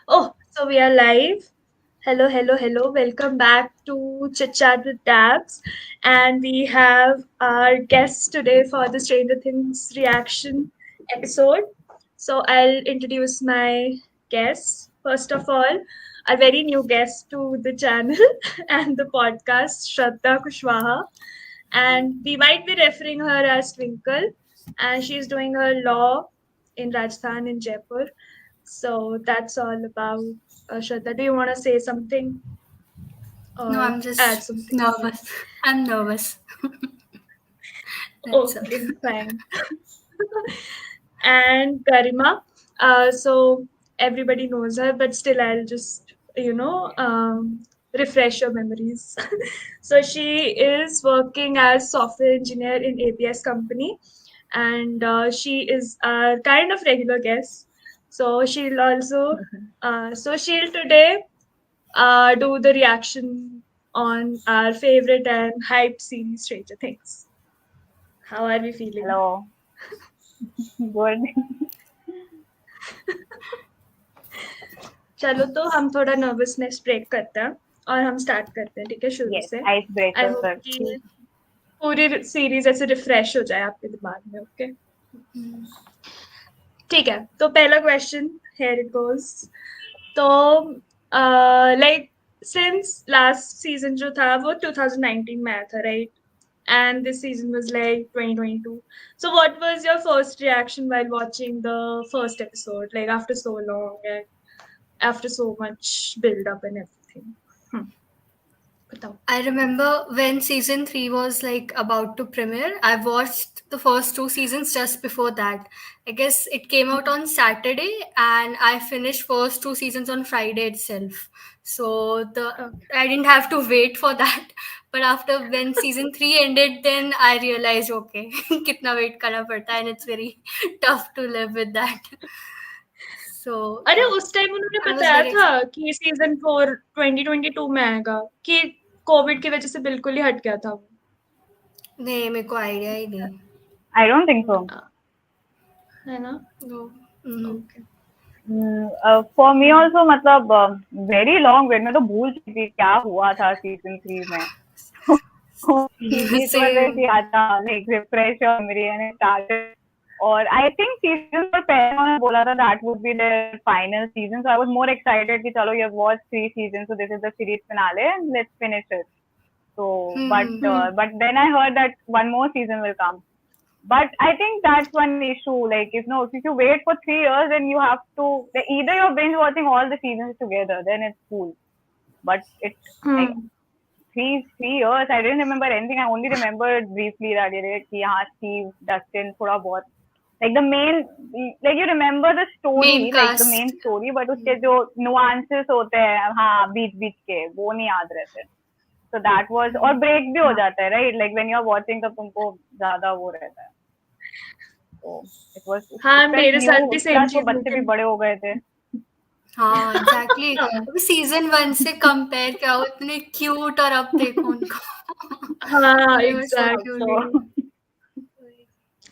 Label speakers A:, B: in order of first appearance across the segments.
A: Oh, so we are live. Hello, hello, hello. Welcome back to Chit Chat with DABS. And we have our guests today for the Stranger Things reaction episode. So I'll introduce my guests. First of all, a very new guest to the channel and the podcast, Shraddha Kushwaha. And we might be referring her as Twinkle. And she's doing her law in Rajasthan in Jaipur. So that's all about Shraddha. Do you want to say something
B: No,
A: or
B: I'm
A: add
B: just
A: something?
B: nervous. I'm nervous. That's all.
A: Okay, fine. And Garima. So everybody knows her, but still, I'll just, refresh your memories. So she is working as software engineer in ABS company, and she is a kind of regular guest. So she'll today do the reaction on our favorite and hyped series, Stranger Things. How are we feeling?
C: Hello. Good.
A: चलो तो हम थोड़ा nervousness break करते हैं और हम start करते हैं ठीक है शुरू
C: Yes,
A: से आई
C: icebreaker.
A: होप कि पूरी सीरीज ऐसे रिफ्रेश हो जाए आपके दिमाग में ओके ठीक है तो पहला क्वेश्चन हियर इट गोज तो लाइक सिंस लास्ट सीजन जो था वो 2019 में आया था right and this season was like 2022. So what was your first reaction while watching the first episode, like after so long and after so much build up and everything? Batao.
B: I remember when season 3 was like about to premiere. I watched the first two seasons just before that. I guess it came out on Saturday and I finished first two seasons on Friday itself. So I didn't have to wait for that. But after when season 3 ended, then I realized okay, kitna wait karna padta and it's very tough to live with that. So
A: अरे
B: yeah,
A: उस time उन्होंने
B: I was
A: बताया
B: very
A: था
B: excited.
A: कि season 4 2022 में आएगा कि Covid की वजह से बिल्कुल ही हट गया था वो
B: नहीं मेरे को आइडिया ही नहीं.
C: I don't think so.
A: है ना
B: No.
A: Okay
C: For me also मतलब very long wait मैं तो भूल चुकी थी क्या हुआ था season 3 में. It was
B: Same.
C: ऐसे आता like refresh your memory and it started. और I think season पर पहले उन्होंने बोला था that would be their final season, so I was more excited कि चलो you've watched 3 seasons, so this is the series finale and let's finish it. So, but then I heard that one more season will come. But I think that's one issue. Like, if you wait for 3 years, then you have to either you're binge watching all the seasons together, then it's cool. But it's like 3 years. I didn't remember anything. I only remembered briefly that Steve, Dustin, thoda bahut. Like the main, like you remember the story,
B: Main
C: like the
B: cast.
C: main story, but उसके जो nuances होते हैं, हाँ, बीच के, वो नहीं याद रहते. So that was, और break भी हो जाता है, right? Like when you're watching तब तुमको ज़्यादा वो रहता है. So it was,
A: हाँ
C: it felt
A: मेरे
C: new,
A: साथ भी सेम
C: plus वो
A: चीज
C: बच्चे भी
A: लेकिन
C: बड़े हो गए थे.
B: हाँ एग्जैक्टली अभी सीजन 1 से कंपेयर क्या हो इतने क्यूट और अब देखो उनको
A: हाँ
B: they were so cute.
A: Exactly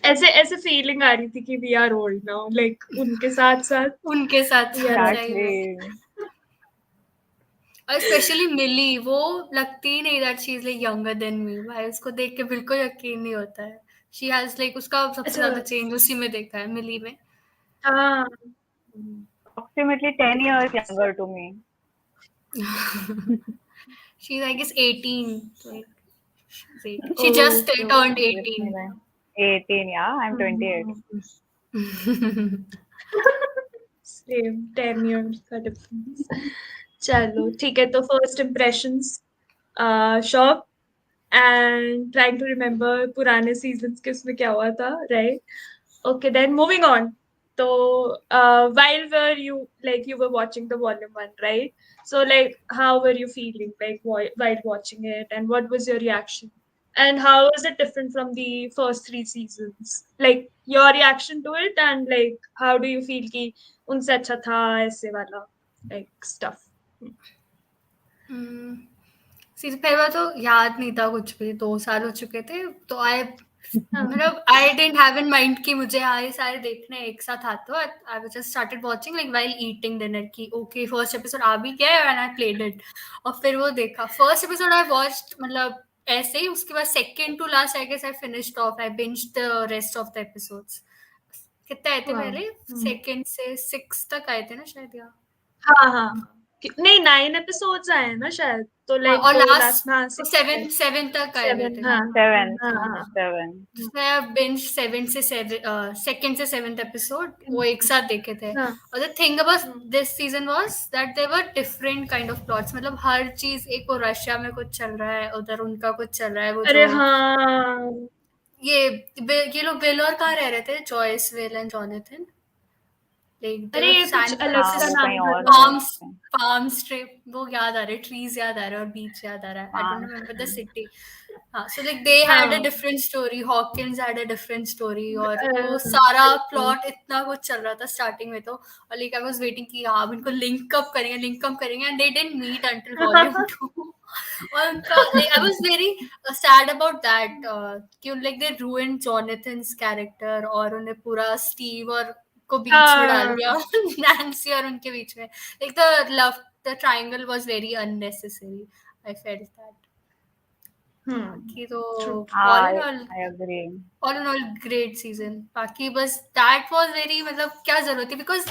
A: ऐसे ऐसे फीलिंग आ रही थी कि we are old now like उनके साथ साथ
B: उनके साथ
A: वी आर
B: सच्चाई में
C: Exactly.
B: और स्पेशली मिली वो लगती ही नहीं that she is like younger than me भाई उसको देख के बिल्कुल यकीन नहीं होता है शी हैज लाइक उसका सबसे
A: अच्छा
B: ज्यादा चेंज उसी में देखा है मिली में
A: हाँ
C: Approximately 10 years younger to me.
B: She is I guess 18 like she's 18. She just
A: okay
B: turned
A: okay
B: 18.
C: 18, yeah, I'm 28.
A: Same 10 years का डिफरेंस चलो ठीक है तो first impressions shock and trying to remember पुराने सीजन्स के उसमें क्या हुआ था right okay then moving on so while were you like you were watching the volume 1 right so like how were you feeling like while watching it and what was your reaction and how is it different from the first 3 seasons like your reaction to it and like how do you feel कि उनसे अच्छा था ऐसे वाला like stuff
B: season पहले बार तो याद नहीं था कुछ भी 2 साल हो चुके थे तो आई मतलब I didn't have in mind कि मुझे ये सारे देखने एक साथ आते हो. I just started watching like while eating dinner कि okay first episode आ भी गया है and I played it. और फिर वो देखा. First episode I watched मतलब ऐसे ही. उसके बाद second to last I guess I finished off. I binged the rest of the episodes. कितने आए थे पहले? Second से 6 तक आए थे ना शायद या.
A: हाँ. नहीं 9 एपिसोड्स आए हैं ना शायद. तो लाइक
B: और
A: वो
B: लास्ट
A: लास्ट हाँ
B: तो
A: 6
B: 7 तक आए हुए
A: 7
B: थे.
A: हाँ
C: 7.
A: हाँ.
C: 7.
B: मैं binge 7 से 7 second से 7th episode वो एक साथ देखे थे.
A: हाँ.
B: और the thing about this season was that there were different kind of plots. मतलब हर चीज एक वो रशिया में कुछ चल रहा है, उधर उनका कुछ चल रहा है. वो
A: अरे
B: जो
A: हाँ.
B: ये लोग विल और कहाँ रह रहे थे? Joyce, Will and Jonathan. Like they
A: अरे
B: were
A: ये कुछ
B: San
A: अलग सा
C: वो
A: नाम
C: कहीं
A: था.
C: और
B: farm strip. वो याद आ रहा है, trees याद आ रहा है और beach याद आ रहा है. I don't remember the city. So like they had a different story. Hawkins had a different story. और वो सारा plot इतना कुछ चल रहा था starting में तो. और like I was waiting कि हाँ अब इनको link up करेंगे and they didn't meet until volume 2. और उनका like I was very sad about that. कि like they ruined Jonathan's character और उन्हें पूरा Steve और को बीच में डाल दिया. नैन्सी और उनके बीच में. Like the triangle was very unnecessary. I felt that. बाकी तो
C: I agree.
B: all in all great season. बाकी बस that was very मतलब क्या जरूरत थी because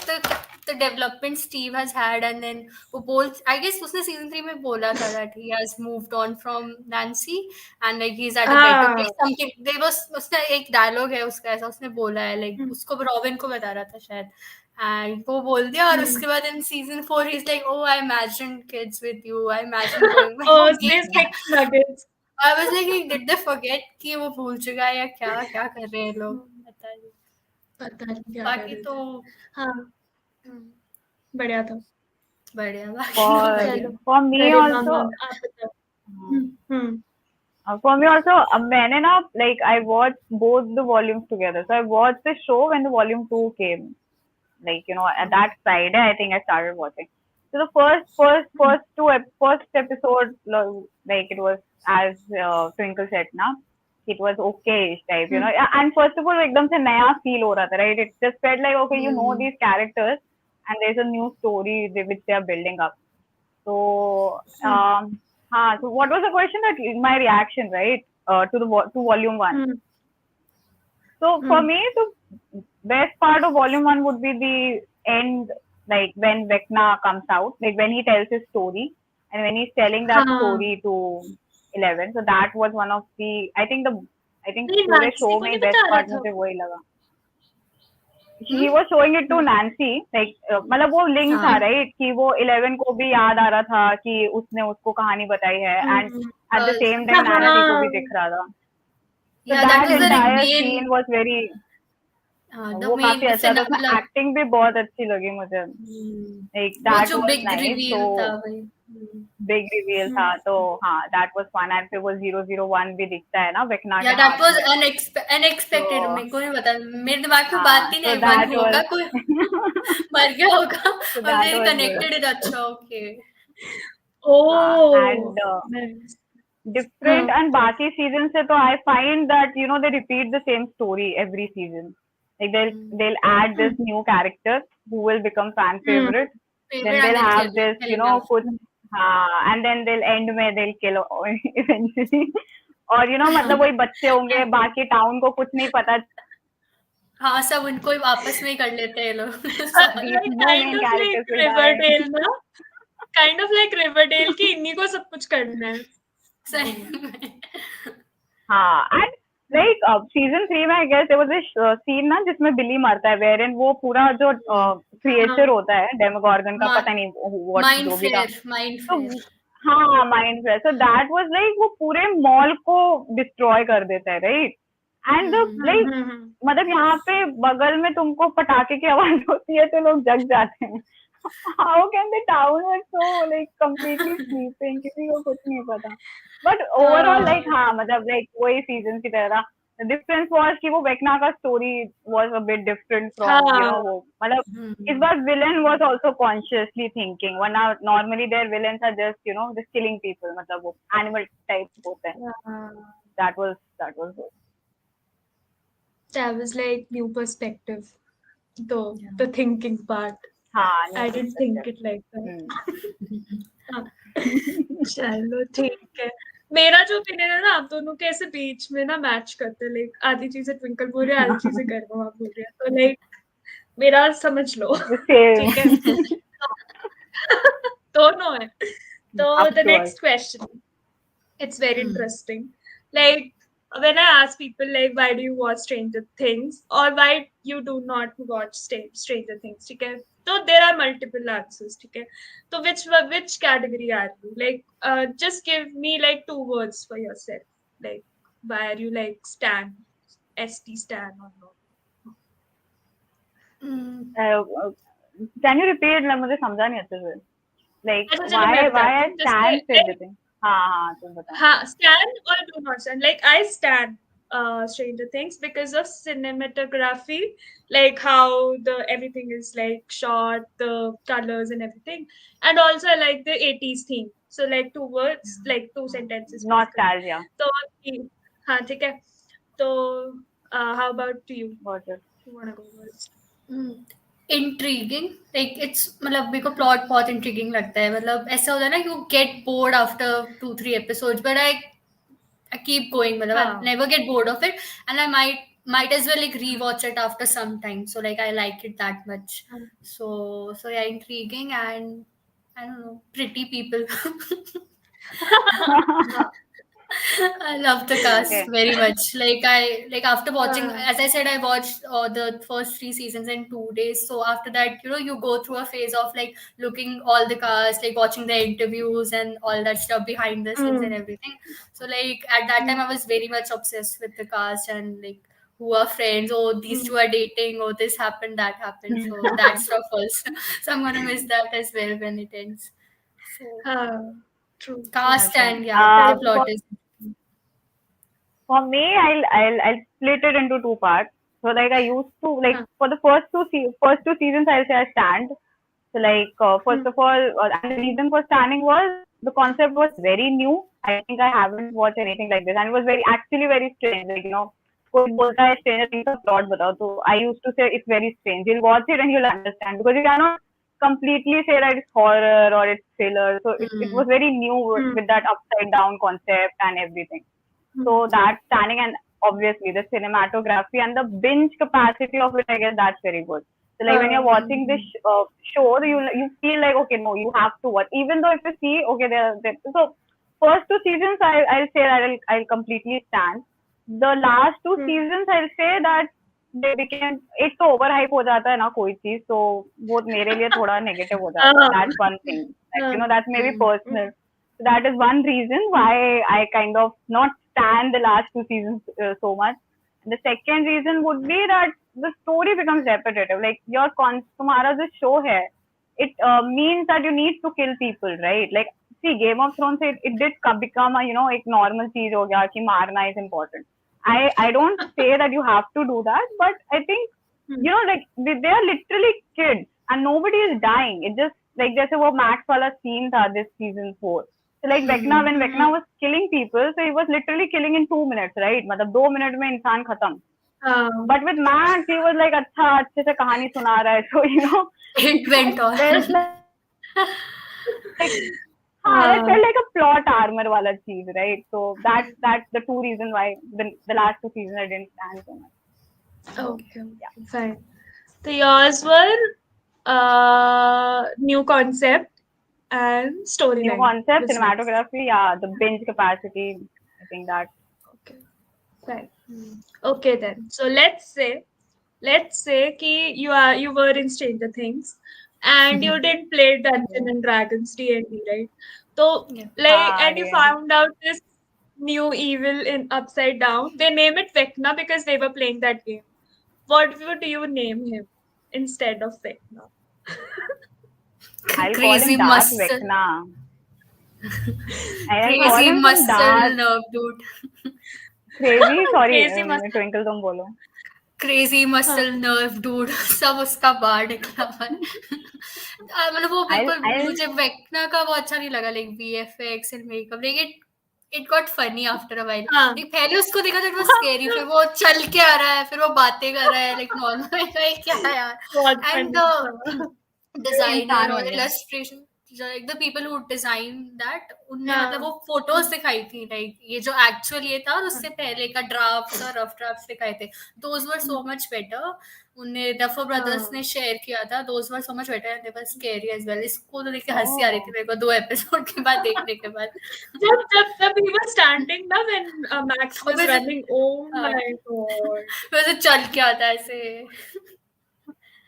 B: the development Steve has had and then वो I guess उसने season 3 में बोला था that he has moved on from Nancy and like he's at a better place. Something there was उसने एक dialogue है उसका ऐसा उसने बोला है like उसको रॉबिन को बता रहा था शायद. And वो बोल दिया और उसके बाद in season 4 he's like oh I imagined kids with you. I imagined going
A: उसने 6 nuggets.
B: I was like did they forget कि वो भूल चुका है या क्या कर रहे हैं लोग.
A: पता नहीं क्या
B: बाकी तो
C: हाँ
A: बढ़िया था.
B: बढ़िया.
C: For me also. For me also, मैंने ना like I watched both the volumes together. So I watched the show when the volume 2 came. Like at that Friday I think I started watching. So the first episode like it was as Twinkle said ना, it was okay type and first of all एकदम से नया feel हो रहा था, right? It just felt like okay you know these characters and there's a new story which they are building up. So so what was the question? That my reaction, right? To volume 1. So for me, the best part of volume 1 would be the end, like when Vecna comes out, like when he tells his story and when he's telling that story to 11. So that was one of the I think पूरे show में best part मुझे वही लगा. He was showing it to Nancy, like मतलब वो link था, right? कि वो 11 को भी याद आ रहा था कि उसने उसको कहानी बताई है and at the same time Nancy को भी दिख रहा था. So that entire scene was very वो काफी अच्छा था. उसमें acting भी बहुत अच्छी लगी मुझे. Like that was nice. So big reveal था तो हाँ that was fun. and फिर वो 001 भी दिखता है ना Vecna के.
B: that was unexpected. मेरे को नहीं पता, मेरे दिमाग में बात ही नहीं बन होगा कोई मर गया होगा और they connected it. अच्छा okay.
C: And different and बाकी season से तो I find that they repeat the same story every season. Like they'll add this new character who will become fan favorite. Then they'll have this कुछ and then they'll end में they'll kill eventually. और मतलब वही बच्चे होंगे, बाकी town को कुछ नहीं पता.
B: हाँ सब उनको ही आपस में ही कर लेते हैं लोग.
A: Kind of like Riverdale कि इन्हीं को सब कुछ करना है.
C: हाँ and like season 3 में I guess there was this scene ना जिसमें बिली मरता है, wherein वो पूरा जो creature होता है Demogorgon का पता नहीं what जो भी था. हाँ mind flare. So that was like वो पूरे mall को destroy कर देता है, right? And like मतलब यहाँ पे बगल में तुमको पटाखे की आवाज होती है तो लोग जग जाते हैं. How can the town was so like completely sleeping? किसी को कुछ नहीं पता. But overall like हाँ मतलब like वही season की तरह. The difference was कि वो Vecna का story was a bit different from वो मतलब इस बार villain was also consciously thinking. वरना normally their villains are just just killing people. मतलब वो animal type होते हैं. That was good.
A: That was like new perspective, the
D: Yeah.
A: the thinking part.
C: हाँ, new
A: I didn't think
C: perspective.
A: it like that. हाँ,
C: Hmm.
A: चलो ठीक है. मेरा जो ओपिनियन है ना, आप दोनों के ऐसे बीच में ना मैच करते हैं. लाइक आधी चीजें ट्विंकल बोल रही है, आधी चीजें गर्व आप बोल रही है. तो लाइक मेरा समझ लो.
C: The same.
A: ठीक है. दोनों है. तो
C: Up
A: the
C: to us.
A: next question, it's very interesting. Like when I ask people like why do you watch Stranger Things or why you do not watch Stranger Things, ठीक है? So there are multiple answers, ठीक है? So which category are you? Like just give me like 2 words for yourself. Like why are you like Stan, ST Stan or not?
C: Uh, can you repeat? like, मुझे समझा नहीं अच्छे से. Like
A: अच्छा चलो मैं
C: why
A: बताती
C: I
A: हूँ.
C: stand
A: जैसे
C: everything. हाँ, तुम बताओ.
A: हाँ, stand or do not stand. Like I stand Stranger Things because of cinematography, like how the everything is like shot, the colors and everything, and also I like the 80s theme. So like 2 words, like 2 sentences basically.
C: Nostalgia.
A: So हाँ ठीक है. तो how about you?
C: Got it.
A: You wanna go first?
B: Intriguing like it's मतलब मेरे को plot बहुत intriguing लगता है. मतलब ऐसा होता है ना you get bored after 2-3 episodes, but I keep going. मतलब I never get bored of it, and I might as well like rewatch it after some time. So like I like it that much. So yeah, intriguing and I don't know, pretty people. I love the cast
C: Okay.
B: very much. Like after watching, as I said, I watched the first 3 seasons in 2 days. So after that, you go through a phase of like looking all the cast, like watching the interviews and all that stuff behind the scenes and everything. So like at that time, I was very much obsessed with the cast and like who are friends. Oh, these two are dating. Oh, this happened, that happened. So that stuff also. So I'm gonna miss that as well when it ends. So
A: True.
B: cast
C: Okay.
B: and yeah, the plot
C: For
B: is.
C: For me, I'll split it into 2 parts. So like I used to like for the first 2 seasons I'll say I stand. So like first of all, and the reason for standing was the concept was very new. I think I haven't watched anything like this, and it was actually very strange. Like कोई बोलता है Stranger Things का plot बताओ, so I used to say it's very strange. You'll watch it and you'll understand because you cannot completely say that it's horror or it's thriller. So it was very new with that upside down concept and everything. So that standing and obviously the cinematography and the binge capacity of it, I guess that's very good. So like when you're watching this show, you feel like okay, no, you have to watch. Even though if you see okay, so first 2 seasons I'll say that I'll completely stand. The last 2 seasons I'll say that they became एक तो over hype हो जाता है ना कोई चीज तो वो मेरे लिए थोड़ा नेगेटिव हो जाता है. That's one thing. Like, that's maybe personal. So that is one reason why I kind of not stand the last 2 seasons so much. And the second reason would be that the story becomes repetitive. Like तुम्हारा जो show है, it means that you need to kill people, right? Like see, Game of Thrones it did become a एक normal चीज हो गया कि मारना is important. I don't say that you have to do that, but I think like they are literally kids and nobody is dying. It just like जैसे वो Max वाला scene था this season 4. So like Vecna, when Vecna was killing people, so he was literally killing in 2 minutes, right? मतलब 2 minutes में इंसान खत्म. But with Max, he was like अच्छा अच्छे से कहानी सुना रहा है, so
B: it went on.
C: There's it felt like a plot armor wala cheese, right? So that's the 2 reasons why the last 2 seasons I didn't stand so much.
A: Okay, fine. So yours were new concept and storyline.
C: New concept, cinematography, yeah, the binge capacity. I think that.
A: Okay, fine. Okay then. So let's say कि you were in Stranger Things and you didn't play Dungeons and Dragons D&D, right? So and you found out this new evil in Upside Down. They name it Vecna because they were playing that game. What would you name him instead of Vecna?
C: I'll
B: Crazy
C: call him Darth
B: muscle.
C: Vecna.
B: Crazy muscle nerve, dude.
C: Crazy, sorry,
A: Crazy muscle.
C: Twinkle तुम बोलो.
B: Crazy muscle nerve, dude. सब उसका बाहर निकला मतलब वो बिल्कुल मुझे वेक्ना का वो अच्छा नहीं लगा. Like VFX and makeup, like it got funny after a while.
A: हाँ
B: Like, पहले उसको देखा तो it was scary, फिर वो चल के आ रहा है, फिर वो बातें कर रहा है like normal, like क्या यार.
A: बहुत
B: And
A: funny
B: the designer
C: इंसान
B: or
C: बन गया.
B: illustration, like the people who designed that, उनने
A: हाँ
B: मतलब वो फोटोज दिखाई थी, like ये जो actual ये था और उससे पहले का drafts और rough drafts दिखाए थे. Those were so much better. उन्हें Duffer Brothers
A: हाँ
B: ने शेयर किया था. Those were so much better and they were scary as well. इसको तो देख के हंसी आ रही थी मेरे को 2 एपिसोड के बाद देखने के बाद.
A: जब he was standing ना when Max was
B: वैसे
A: running, oh
B: हाँ,
A: my god.
B: वैसे चल के आता है ऐसे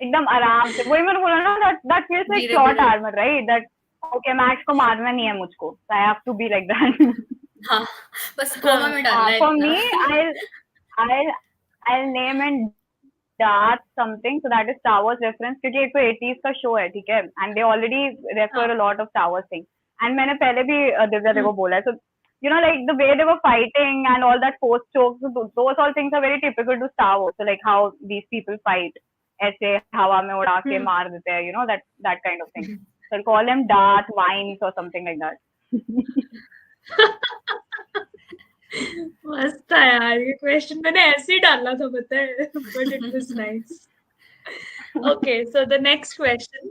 C: एकदम आराम से. वही मैंने बोला ना, that feels like
B: धीरे
C: short
B: धीरे.
C: armor, right? That okay, Max को मारना नहीं है मुझको, so I have to be like that.
B: हाँ, बस कोमा में डालना है
C: For
B: इतना.
C: me, I'll name and dart something, so that is Star Wars reference, क्योंकि एक तो 80s का शो है, ठीक है, and they already refer a lot of Star Wars things. And मैंने पहले भी दिव्या देखो बोला है, so you know, like the way they were fighting and all that post jokes, so those all things are very typical to Star Wars. So like how these people fight, ऐसे हवा में उड़ा के मार देते हैं, you know, that kind of thing. So I'll call them dart mines or something like that.
A: मस्त था यार ये क्वेश्चन. मैंने ऐसे ही डाला था पता है, but it was nice. Okay, so the next question.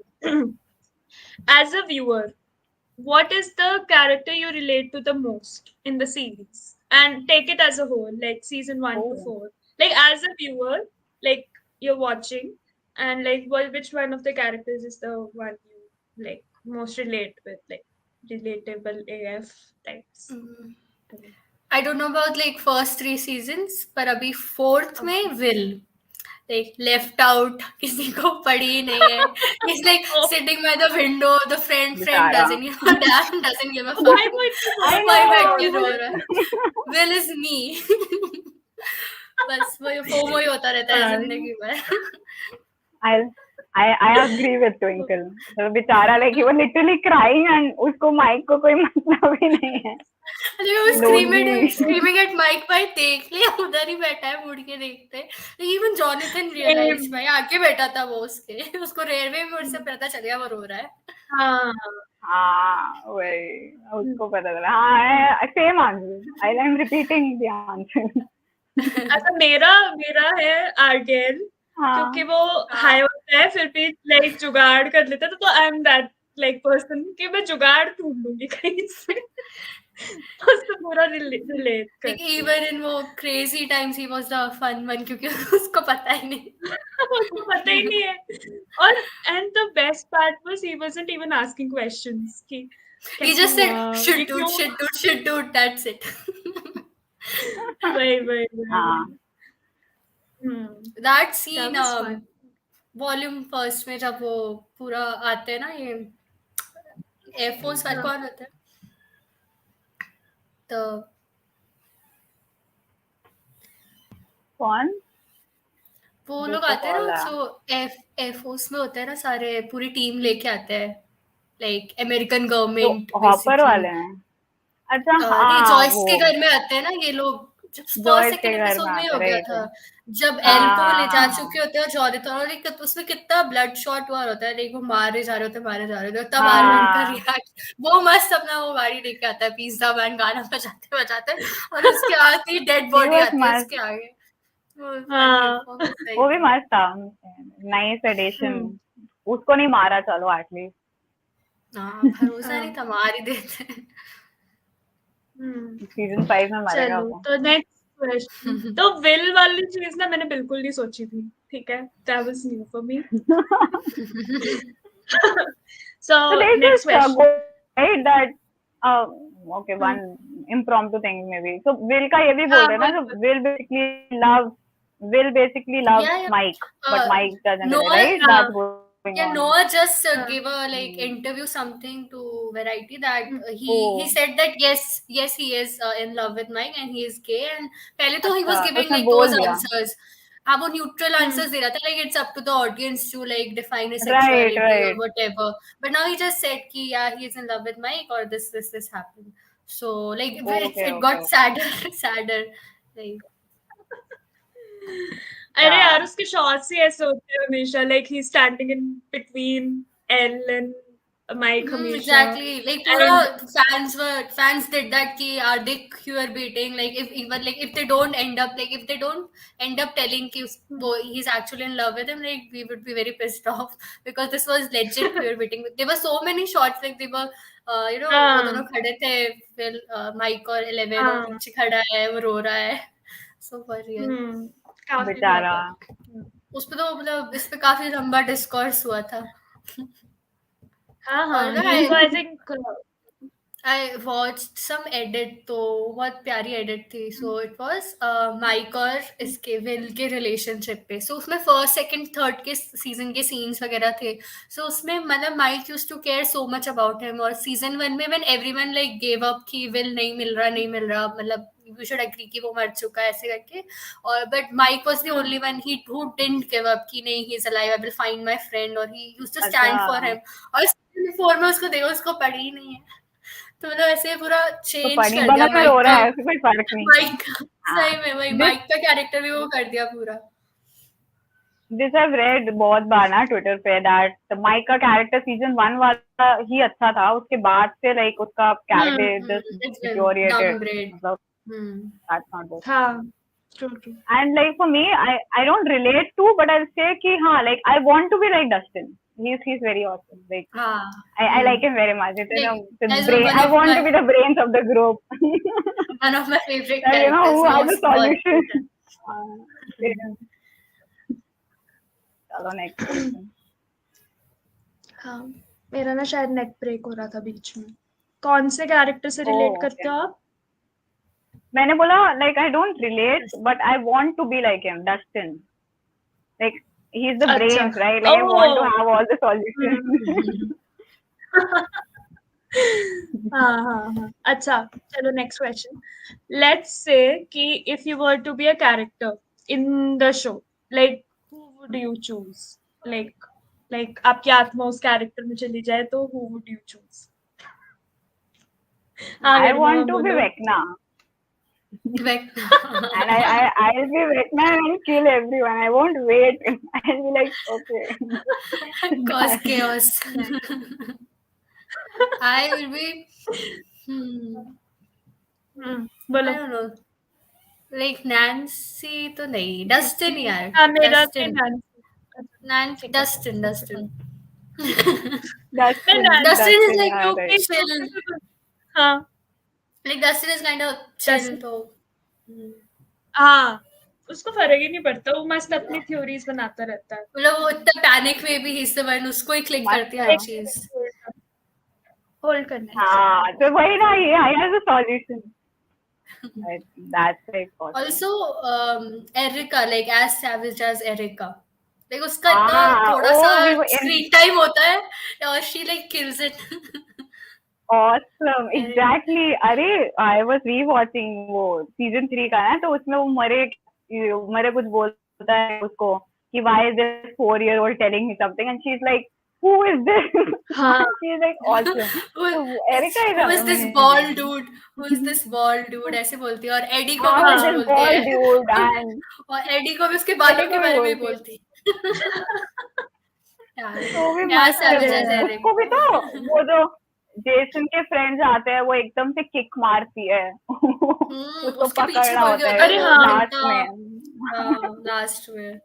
A: As a viewer, what is the character you relate to the most in the series? And take it as a whole, like season 1 to 4. Like as a viewer, like you're watching, and like which one of the characters is the one you like most relate with, like relatable AF types?
B: I don't know about like first 3 seasons, पर अभी 4th में Will. Like left out, किसी को पड़ी ही नहीं है. He's like sitting by the window. The friend
C: बेचारा.
B: doesn't give a damn, doesn't give a fuck.
A: Why would you
C: I
B: Why
C: know.
B: बैठ के रो रहा है? Will is me. बस वही FOMO ही होता रहता है जिंदगी में.
C: I agree with Twinkle. So बेचारा, like he was literally crying and उसको माइक को कोई मतलब ही नहीं है.
B: I was screaming at Mike, भाई देख ले उधर ही बैठा है, मुड़ के देखते हैं. Even Jonathan realized भाई आगे बैठा था वो उसके, उसको रेलवे में उससे पता चल गया वो रो रहा है.
C: हाँ वही उसको पता चला. हाँ same answer. I'm repeating the answer.
A: अच्छा मेरा है आर्गेल, क्योंकि वो हाई होता है फिर भी लाइक जुगाड़ कर लेता है, तो I am that like person कि मैं जुगाड़ ढूंढ लूंगी कहीं से. उससे पूरा रिलेट कर.
B: Even in वो crazy times he was the fun one, क्योंकि उसको पता ही नहीं.
A: उसको पता ही नहीं है. और and the best part was he wasn't even asking questions.
B: He just said should do, that's it.
A: Wait.
B: That scene volume first में जब वो पूरा आते हैं ना, ये एयरफोर्स वाले कौन होता है, तो
C: कौन
B: वो लोग आते हैं ना, जो एयरफोर्स में होते हैं ना सारे, पूरी टीम लेके आते हैं, लाइक अमेरिकन गवर्नमेंट.
C: हॉपर वाले हैं. अच्छा
B: हाँ, जॉयस के घर में आते हैं ना ये लोग. जब फर्स्ट सेकंड एपिसोड में हो गया था, जब एल को ले जा चुके होते हैं और जॉनथन, और लाइक उसमें कितना ब्लड शॉट हुआ होता है, लाइक वो मारे जा रहे होते, तब आर्यन का रिएक्ट वो मस्त अपना वो गाड़ी लेके आता है, पिज्जा मैन गाना बजाते और उसके आगे डेड बॉडी आती है उसके आगे.
C: वो भी मस्त था. Nice addition. उसको नहीं मारा, चलो एटलीस्ट.
B: हाँ, भरोसा नहीं था, मार ही देते.
C: सीजन 5 में मारेगा वो.
A: तो नेक्स्ट क्वेश्चन, तो विल वाली चीज ना मैंने बिल्कुल नहीं सोची थी, ठीक है, that was new for me. So next question,
C: right, that okay, one impromptu thing maybe. So Will का ये भी बोल रहे हैं ना, so Will basically loves Mike, but Mike doesn't, right? That's good.
B: Yeah, Noah just gave a like interview something to Variety that he said that yes he is in love with Mike and he is gay, and पहले तो he was giving like those answers. अब वो neutral answers दे रहा था, like it's up to the audience to like define his sexuality or whatever. But now he just said कि yeah he is in love with Mike or this happened. So like it got sadder like.
A: अरे यार उसके shots ही ऐसे होते हैं हमेशा, like he standing in between L and Mike हमेशा
B: Exactly. Like पूरा fans did that कि Hardik you are beating. Like if they don't end up telling कि he's actually in love with him, like we would be very pissed off because this was legit pure beating. There were so many shots like they were वो दोनों खड़े थे फिर Mike और 11 और पीछे खड़ा है वो रो रहा है. So for real.
C: बेचारा.
B: उस पे तो मतलब इस पे काफी लंबा डिस्कोर्स हुआ था.
A: I think
B: I watched some edit तो बहुत प्यारी edit थी. So it was Mike और इसके Will के relationship पे. So उसमें first, second, third के season के scenes वगैरह थे. So उसमें मतलब Mike used to care so much about him. और season 1 में when everyone like gave up कि Will नहीं मिल रहा मतलब you should agree कि वो मर चुका है ऐसे करके. और but Mike was the only one who didn't give up कि नहीं he is alive, I will find my friend. और he used to stand for him. और season 4 में उसको देखो उसको पड़ी ही नहीं है. तो मतलब ऐसे पूरा चेंज कर दिया
C: माइक रो रहा है, कोई फर्क नहीं.
B: माइक सही में वही माइक का कैरेक्टर भी वो कर दिया पूरा.
C: This I've read बहुत बार ना ट्विटर पे that माइक का कैरेक्टर सीजन 1 वाला ही अच्छा था, उसके बाद से लाइक उसका character just deteriorated. That's not good.
A: हाँ, true.
C: And like for me, I don't relate to, but I'll say कि हाँ, like I want to be like Dustin. He's very awesome. Like I like him very much. It's, the brain. I want to be the brains of the group.
B: One of my favorite characters.
C: You know who has the solution. चलो next question.
A: हाँ, मेरा ना शायद net break हो रहा था बीच में. कौन से कैरेक्टर से रिलेट करते हो आप?
C: मैंने बोला like I don't relate, but I want to be like him, Dustin. Like he's the brains, right? Like I want to have all the solutions.
A: हाँ. अच्छा, चलो next question. Let's say कि if you were to be a character in the show, like who would you choose? Like आपकी आत्मा उस character में चली जाए तो who would you choose?
C: I want to be Vecna. And I'll be Vecna and kill everyone. I won't wait. I'll be like, okay.
B: Cause chaos. I will be.
A: बोलो.
B: I don't know. Like Nancy तो नहीं. Dustin यार.
A: हाँ, मेरा
B: Nancy. Dustin.
C: Dustin
B: is like
C: okay,
B: chill.
A: हाँ.
B: Like Dustin is kind of chill तो.
A: हाँ, उसको फर्क ही नहीं पड़ता, वो मस्त अपनी थ्योरीज बनाता रहता है.
B: मतलब वो इतना पैनिक में भी he's the one उसको ही क्लिक करती है हर चीज.
A: होल्ड करना है.
C: हाँ, तो वही ना, he has a solution. That's like awesome.
B: Also, Erica, like as savage as Erica. Like उसका इतना थोड़ा सा screen time होता है और she like kills it.
C: Awesome, exactly. अरे I was rewatching वो season 3 का है, तो उसमें वो मरे कुछ बोलता है उसको कि why is this 4-year-old telling me something, and she's like, who is this? She's like awesome. Erica is
B: who is this bald dude? Who is this bald dude? ऐसे बोलती है. और एडी को भी ऐसे बोलती है.
C: Dude, and
B: और एडी को भी उसके बालों के बारे में बोलती है.
C: उसको भी तो वो जो जेसन के फ्रेंड्स आते हैं वो एकदम से किक मारती है. उसको पकड़ना होता है
B: लास्ट में.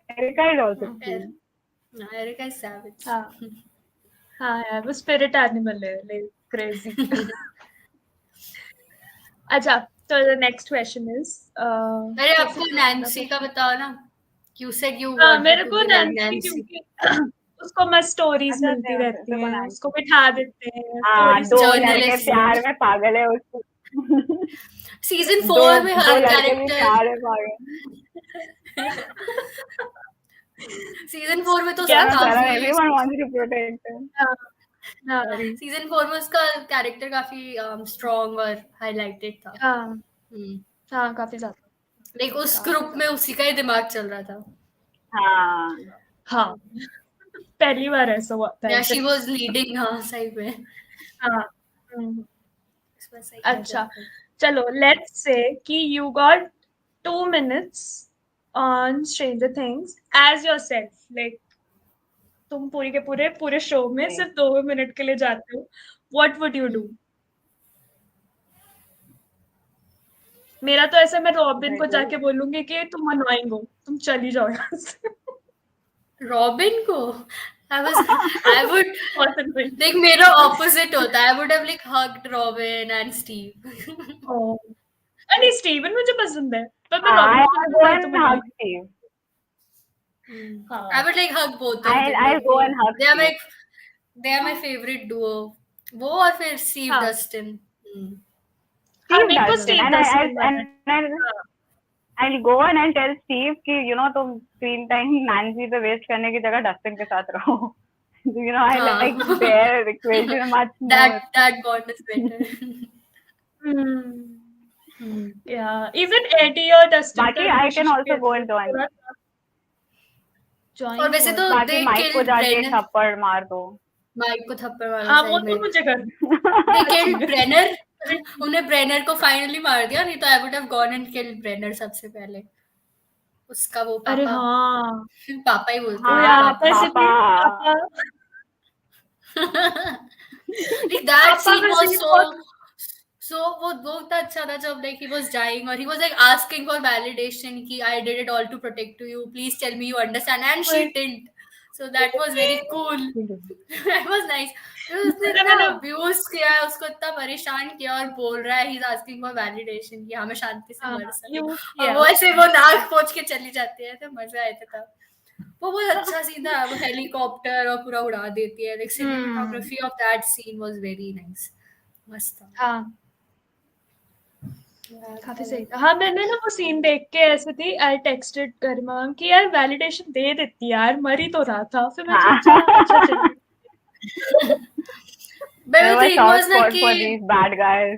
C: Erica is also cool.
B: Erica is savage.
A: हाँ यार, वो स्पिरिट एनिमल है, like crazy. अच्छा, तो the next question is.
B: अरे आपको नैन्सी का बताओ ना. You said you
A: wanted मेरे को नैन्सी क्योंकि उसको मस्त स्टोरीज मिलती रहती हैं, उसको बिठा देते हैं.
C: दो लड़के प्यार में पागल है उसको.
B: सीजन 4 में हर कैरेक्टर
C: प्यार में पागल.
B: सीजन 4 में तो
C: everyone wants to protect him.
B: Season 4 में उसका कैरेक्टर काफी स्ट्रॉन्ग और हाईलाइटेड था.
A: हाँ, काफी ज्यादा.
B: लाइक उस ग्रुप में उसी का ही दिमाग चल रहा था.
A: हाँ पहली बार ऐसा हुआ था.
B: Yeah, she was leading. हाँ सही में.
A: अच्छा, चलो let's say कि you got 2 minutes on Stranger Things as yourself. Like तुम पूरी के पूरे शो में
C: जी।
A: सिर्फ 2 मिनट के लिए जाते हो, व्हाट वुड यू डू? मेरा तो ऐसा, मैं रॉबिन को जाके बोलूंगी कि तुम अनोइंग हो, तुम चली जाओ यहाँ से।
B: रॉबिन को I would
A: बहुत annoying।
B: like मेरा opposite होता है. I would have like hugged Robin and Steve.
A: नहीं, स्टीवन मुझे पसंद है, पर मैं
C: हाँ,
A: रॉबिन को
C: I'll
A: बोलूंगी
C: go
A: भाई तुम
C: and hug
A: annoying
C: Steve.
A: हो।
B: I would like hug both of them.
C: I'll
B: Like
C: go and hug
B: they are
C: Steve.
B: my favorite duo. वो और फिर Steve
A: हाँ।
B: Dustin.
A: हाँ,
C: Steve
A: मेरे को
C: Dustin.
A: स्टीव
C: And
A: डस्टिन वाला
C: I'll go and I'll tell Steve कि तुम screen time Nancy पे waste करने की जगह Dustin के साथ रहो. I like their equation much more.
B: That bond is better.
A: Yeah, even Eddie और Dustin
C: बाकी
A: का
C: I can also
A: relationship
C: go and join.
B: और वैसे तो
C: बाकी
B: they
C: Mike को
B: killed
C: जाके
B: Brenner.
C: थप्पड़ मार दो.
B: Mike को थप्पड़ मारो
A: हाँ,
B: सही
A: वो
B: में.
A: तो मुझे कर
B: They killed Brenner. उन्हें Brenner को finally मार दिया, नहीं तो I would have gone and killed Brenner सबसे पहले. उसका वो
A: अरे
B: पापा.
A: हाँ,
B: पापा ही बोलते
A: वो
B: हैं.
A: यहाँ
B: पापा.
A: पर से भी पापा
B: Like that
A: पापा
B: scene
A: का
B: was
A: scene बहुत
B: so वो इतना अच्छा था जब like he was dying or he was like asking for validation कि I did it all to protect you, please tell me you understand, and she didn't, so that was very cool. That was nice. उसने इतना abuse किया है, उसको इतना परेशान किया और बोल रहा है he's asking for validation कि हमें शांति से मर सके, और वो ऐसे वो नाक पोंछ के चली जाती है, तो मजा आया था. वो बहुत अच्छा सीन था. वो हेलीकॉप्टर और पूरा उड़ा देती है. Like cinematography of that scene was very nice. मस्त था.
A: हाँ, काफी सही था. हाँ, मैंने ना वो सीन देख के ऐसे थी, आई टेक्स्टेड गरिमा कि यार वैलिडेशन दे देती यार, मर ही तो रहा था. फिर मैं सोचा अच्छा चलो.
B: But the thing was ना
C: for
B: कि
C: these bad guys.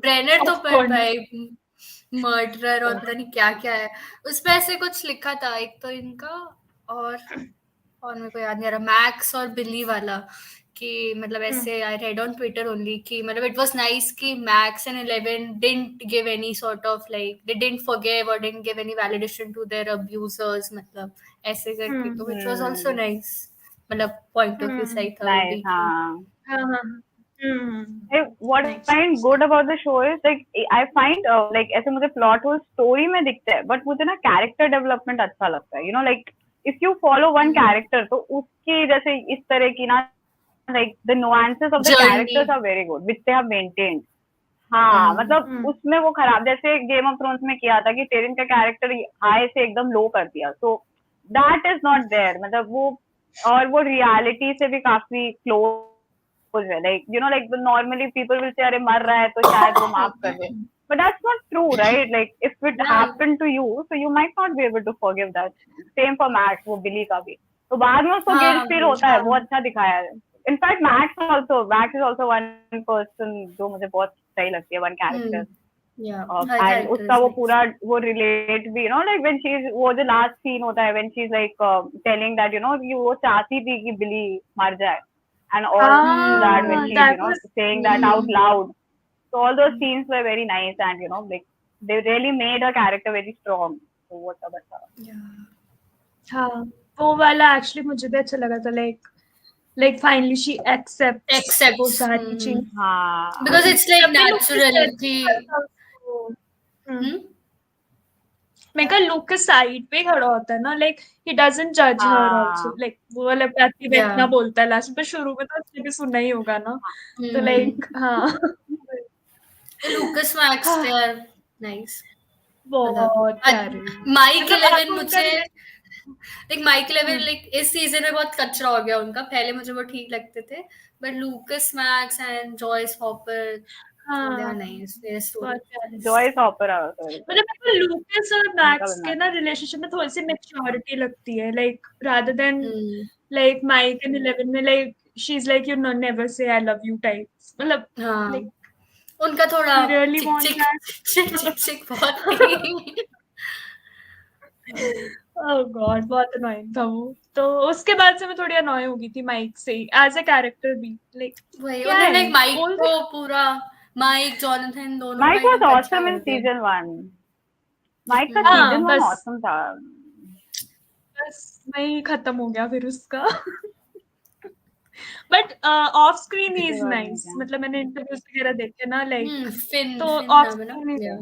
B: ब्रेनर तो पर भाई मर्डरर और पता नहीं क्या क्या है उसमें ऐसे कुछ लिखा था. एक तो इनका और मेरे को याद नहीं आ रहा, मैक्स और बिली वाला, कि मतलब ऐसे I read on Twitter only कि मतलब इट वाज नाइस कि Max and 11 didn't give any sort of like they didn't forgive और didn't give any validation to their abusers, मतलब ऐसे करके. तो व्हिच वाज आल्सो नाइस, मतलब पॉइंट ऑफ व्यू सही था.
C: Nice, हाँ. What I
A: Nice.
C: find good about the show is like I find like ऐसे मुझे plot hole story में दिखते हैं, but मुझे ना character development अच्छा लगता है. Like if you follow one character, तो उसकी जैसे इस तरह की ना like the nuances of the characters are very good, which they have maintained. हाँ, मतलब उसमें वो खराब जैसे गेम ऑफ थ्रोन्स में किया था कि टेरिन का कैरेक्टर हाई से एकदम लो कर दिया, so that is not there. मतलब वो और वो रियलिटी से भी काफी क्लोज है. like like normally people will say अरे मर रहा है तो शायद वो माफ कर दे, but that's not true, right? Like if it happened to you, so you might not be able to forgive that. Same for Max, वो बिली का भी, तो बाद में उसको गिल्ट फील होता है. वो अच्छा दिखाया है. In fact max is also one person जो मुझे बहुत सही लगती है, वन कैरेक्टर. एंड उसका वो पूरा वो रिलेट भी like when she's वो जो लास्ट सीन होता है when she's like telling that वो चाहती थी कि बिली मर जाए, and all that when she's saying that out loud. So all those scenes were very nice, and like they really made her character very strong. So वो सब अच्छा.
A: हाँ, वो वाला एक्चुअली मुझे भी अच्छा लगा था. like finally she accepts वो सारी चीज.
C: हाँ,
B: because it's like natural कि
A: मैं कहा लूकस साइड पे खड़ा होता है ना, like he doesn't judge her also. like वो वाला पैथी में इतना बोलता है लास्ट में, शुरू में तो उसने भी सुना ही होगा ना. तो like हाँ,
B: लूकस मैक्स they are nice.
A: बहुत प्यारे.
B: माइक 11 मुझे like माइक 11 like इस सीजन में बहुत कचरा हो गया उनका. पहले मुझे वो ठीक लगते थे, but Lucas Max and Joyce Hopper they are nice. Their story.
C: Joyce Hopper
A: मतलब लूकस और मैक्स के ना रिलेशनशिप में थोड़ी सी मैच्योरिटी लगती है, like rather than like Mike and 11 में like she's like you know never say I love you types. मतलब like
B: उनका थोड़ा
A: really
B: चिक बहुत
A: oh god, बहुत annoying था वो. तो उसके बाद से मैं थोड़ी annoy हो गई थी माइक से as a character भी. like
B: उन्होंने माइक को पूरा माइक जॉनथन दोनों
C: Mike was awesome in season 1. Mike का सीजन 1 ऑसम था.
A: बस वही खत्म हो गया फिर उसका। बट ऑफ स्क्रीन ही
C: उसके
A: इज
C: बाद नहीं
A: नाइस,
C: क्या
A: मतलब मैंने इंटरव्यूज वगैरह देखे ना, लाइक
B: फिन
A: तो
B: फिन
A: ऑफ
B: नाम है ना?
A: स्क्रीन,
B: Yeah,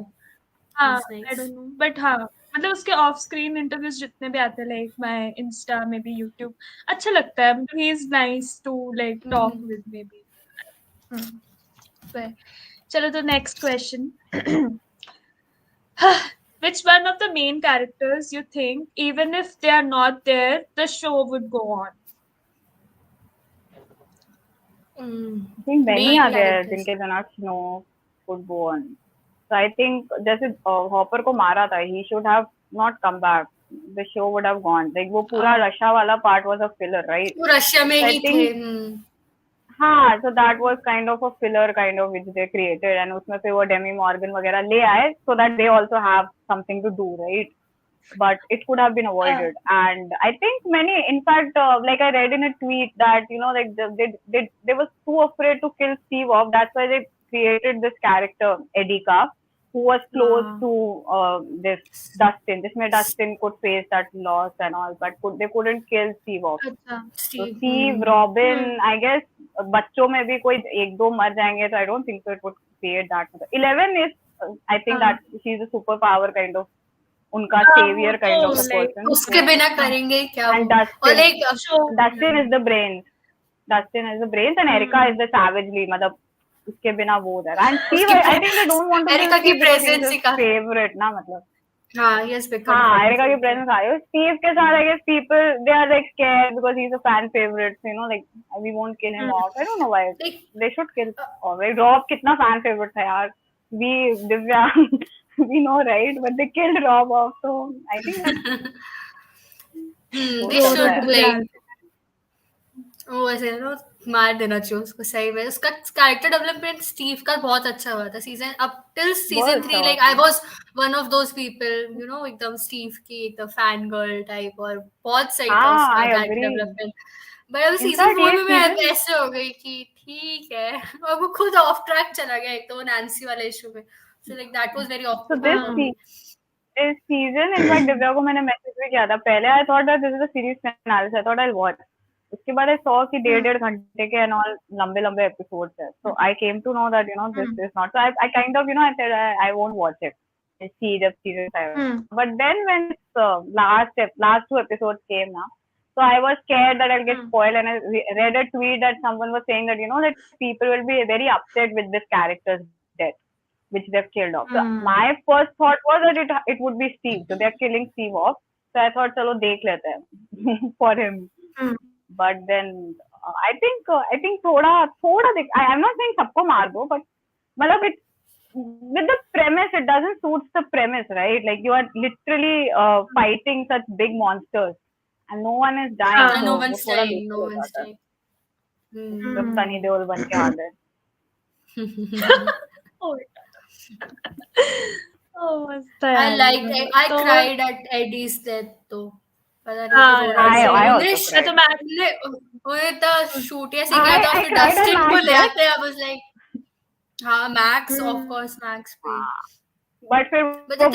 A: हाँ
B: he's
A: I
B: nice.
A: Don't know, but हाँ मतलब उसके ऑफ स्क्रीन इंटरव्यूज जितने भी आते हैं, लाइक माय इंस्टा में भी, यूट्यूब, अच्छा लगता है, मतलब he is nice to like talk with maybe. चलो तो next question. Which one of the main characters you think, even if they are not there, the show would go on?
C: I think many
B: Main
C: are there
B: characters.
C: जिनके बिना Snow could go on. So I think जैसे hopper को मारा था, he should have not come back. The show would have gone. Like वो पूरा Russia वाला part was a filler, right?
B: वो रशिया में
C: So I
B: ही थे.
C: think हाँ, so that was kind of a filler kind of which they created, and उसमें फिर वो डेमी मॉर्गन वगैरह ले आए so that they also have something to do, right? But it could have been avoided. And I think many, in fact, like I read in a tweet that, you know, like they were too afraid to kill Steve off. That's why they created this character, Edika, who was close to this Dustin. जिसमें Dustin could face that loss and all, but they couldn't kill Steve off.
A: अच्छा,
C: So Steve, Robin, I guess बच्चों में भी कोई एक दो मर जाएंगे, so I don't think so it would create that. 11 is, I think that she's a superpower kind of, उनका savior kind of a person.
B: उसके बिना करेंगे क्या
C: And
B: वो? और
C: Dustin,
B: एक
C: Dustin is the brains. Dustin is the brains, and Erica is the savagely, मतलब उसके बिना वो उधर. And Steve, I think they don't want to kill
B: Erica की
C: Steve because he's
B: presence
C: his
B: ही काफी.
C: favorite ना, मतलब.
B: हाँ, he has become.
C: हाँ,
B: fan
C: Erica की
B: favorite.
C: presence आई. Steve के साथ I guess people they are like scared because he's a fan favorite. You know, like we won't kill him off. I don't know why.
B: Like,
C: They should kill off. Like, Rob कितना fan favorite था यार. We Divya we know, right? But they killed Rob off, so I think that's
B: they should like. वो ऐसे ना मार देना चाहिए उसको सही में. उसका कैरेक्टर डेवलपमेंट स्टीव का बहुत अच्छा हुआ था season up till season 3. Like I was one of those people, you know, एकदम स्टीव की एकदम फैन गर्ल टाइप, और बहुत सही था उसका कैरेक्टर डेवलपमेंट. बट अब सीजन 4 में मैं ऐसे हो गई कि ठीक है, और वो खुद ऑफ ट्रैक चला गया एक तो वो नैंसी वाले इशू में. So like that was very of.
C: This season, in fact, Divya को मैंने मैसेज भी किया था पहले. I thought that this is the series finale. I thought I'll watch. उसके बाद I saw कि 1.5 घंटे के and all लंबे episodes है. So I came to know that, you know, this is not. So I kind of, you know, I said I won't watch it. I see the season 5. But then when last 2 episodes came now, so I was scared that I'll get spoiled, and I read a tweet that someone was saying that, you know, that people will be very upset with this character's death, which they've killed off. So my first thought was that it would be Steve. So they're killing Steve off. So I thought, चलो देख लेते हैं for him. But then I think थोड़ा I'm not saying सबको मार दो, but मतलब it with the premise, it doesn't suit the premise, right? Like you are literally fighting such big monsters, and no one is dying.
B: No one's dying. No one's dying.
C: जब Sunny Deol बन के आ गए.
B: I cried at Eddie's death though. पता नहीं तो shoot ऐसे किया था, फिर डस्टिन को ले आते. I was like, हाँ, Max, of course, Max पे.
C: But
B: the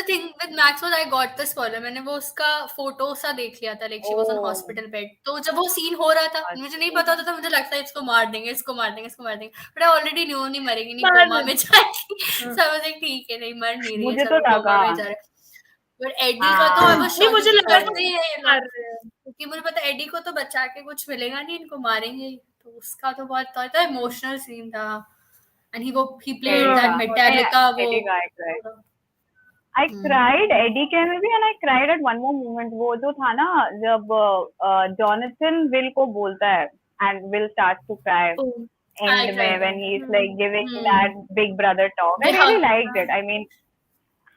B: thing with Max was I got the spoiler. मैंने वो उसका फोटो सा देख लिया था, like she was on hospital bed. तो जब वो सीन हो रहा था, मुझे नहीं पता था, मुझे लगता है इसको मार देंगे. But I already knew नहीं मरेगी, नहीं कोमा में जाएगी. So I was like, ठीक है, नहीं मर नहीं रही है, चलो कोमा में जा रहा है. But Eddie का तो मुझे लगा क्योंकि मुझे पता एडी को तो बचा के कुछ मिलेगा नहीं, इनको मारेंगे. तो उसका तो बहुत था, इमोशनल सीन था. And he played that Metallica.
C: I cried Eddie के में भी, and I cried at one more moment. वो जो था ना जब Jonathan Will को बोलता है and Will starts to cry end में when he's like giving that big brother talk. I really liked it. I mean,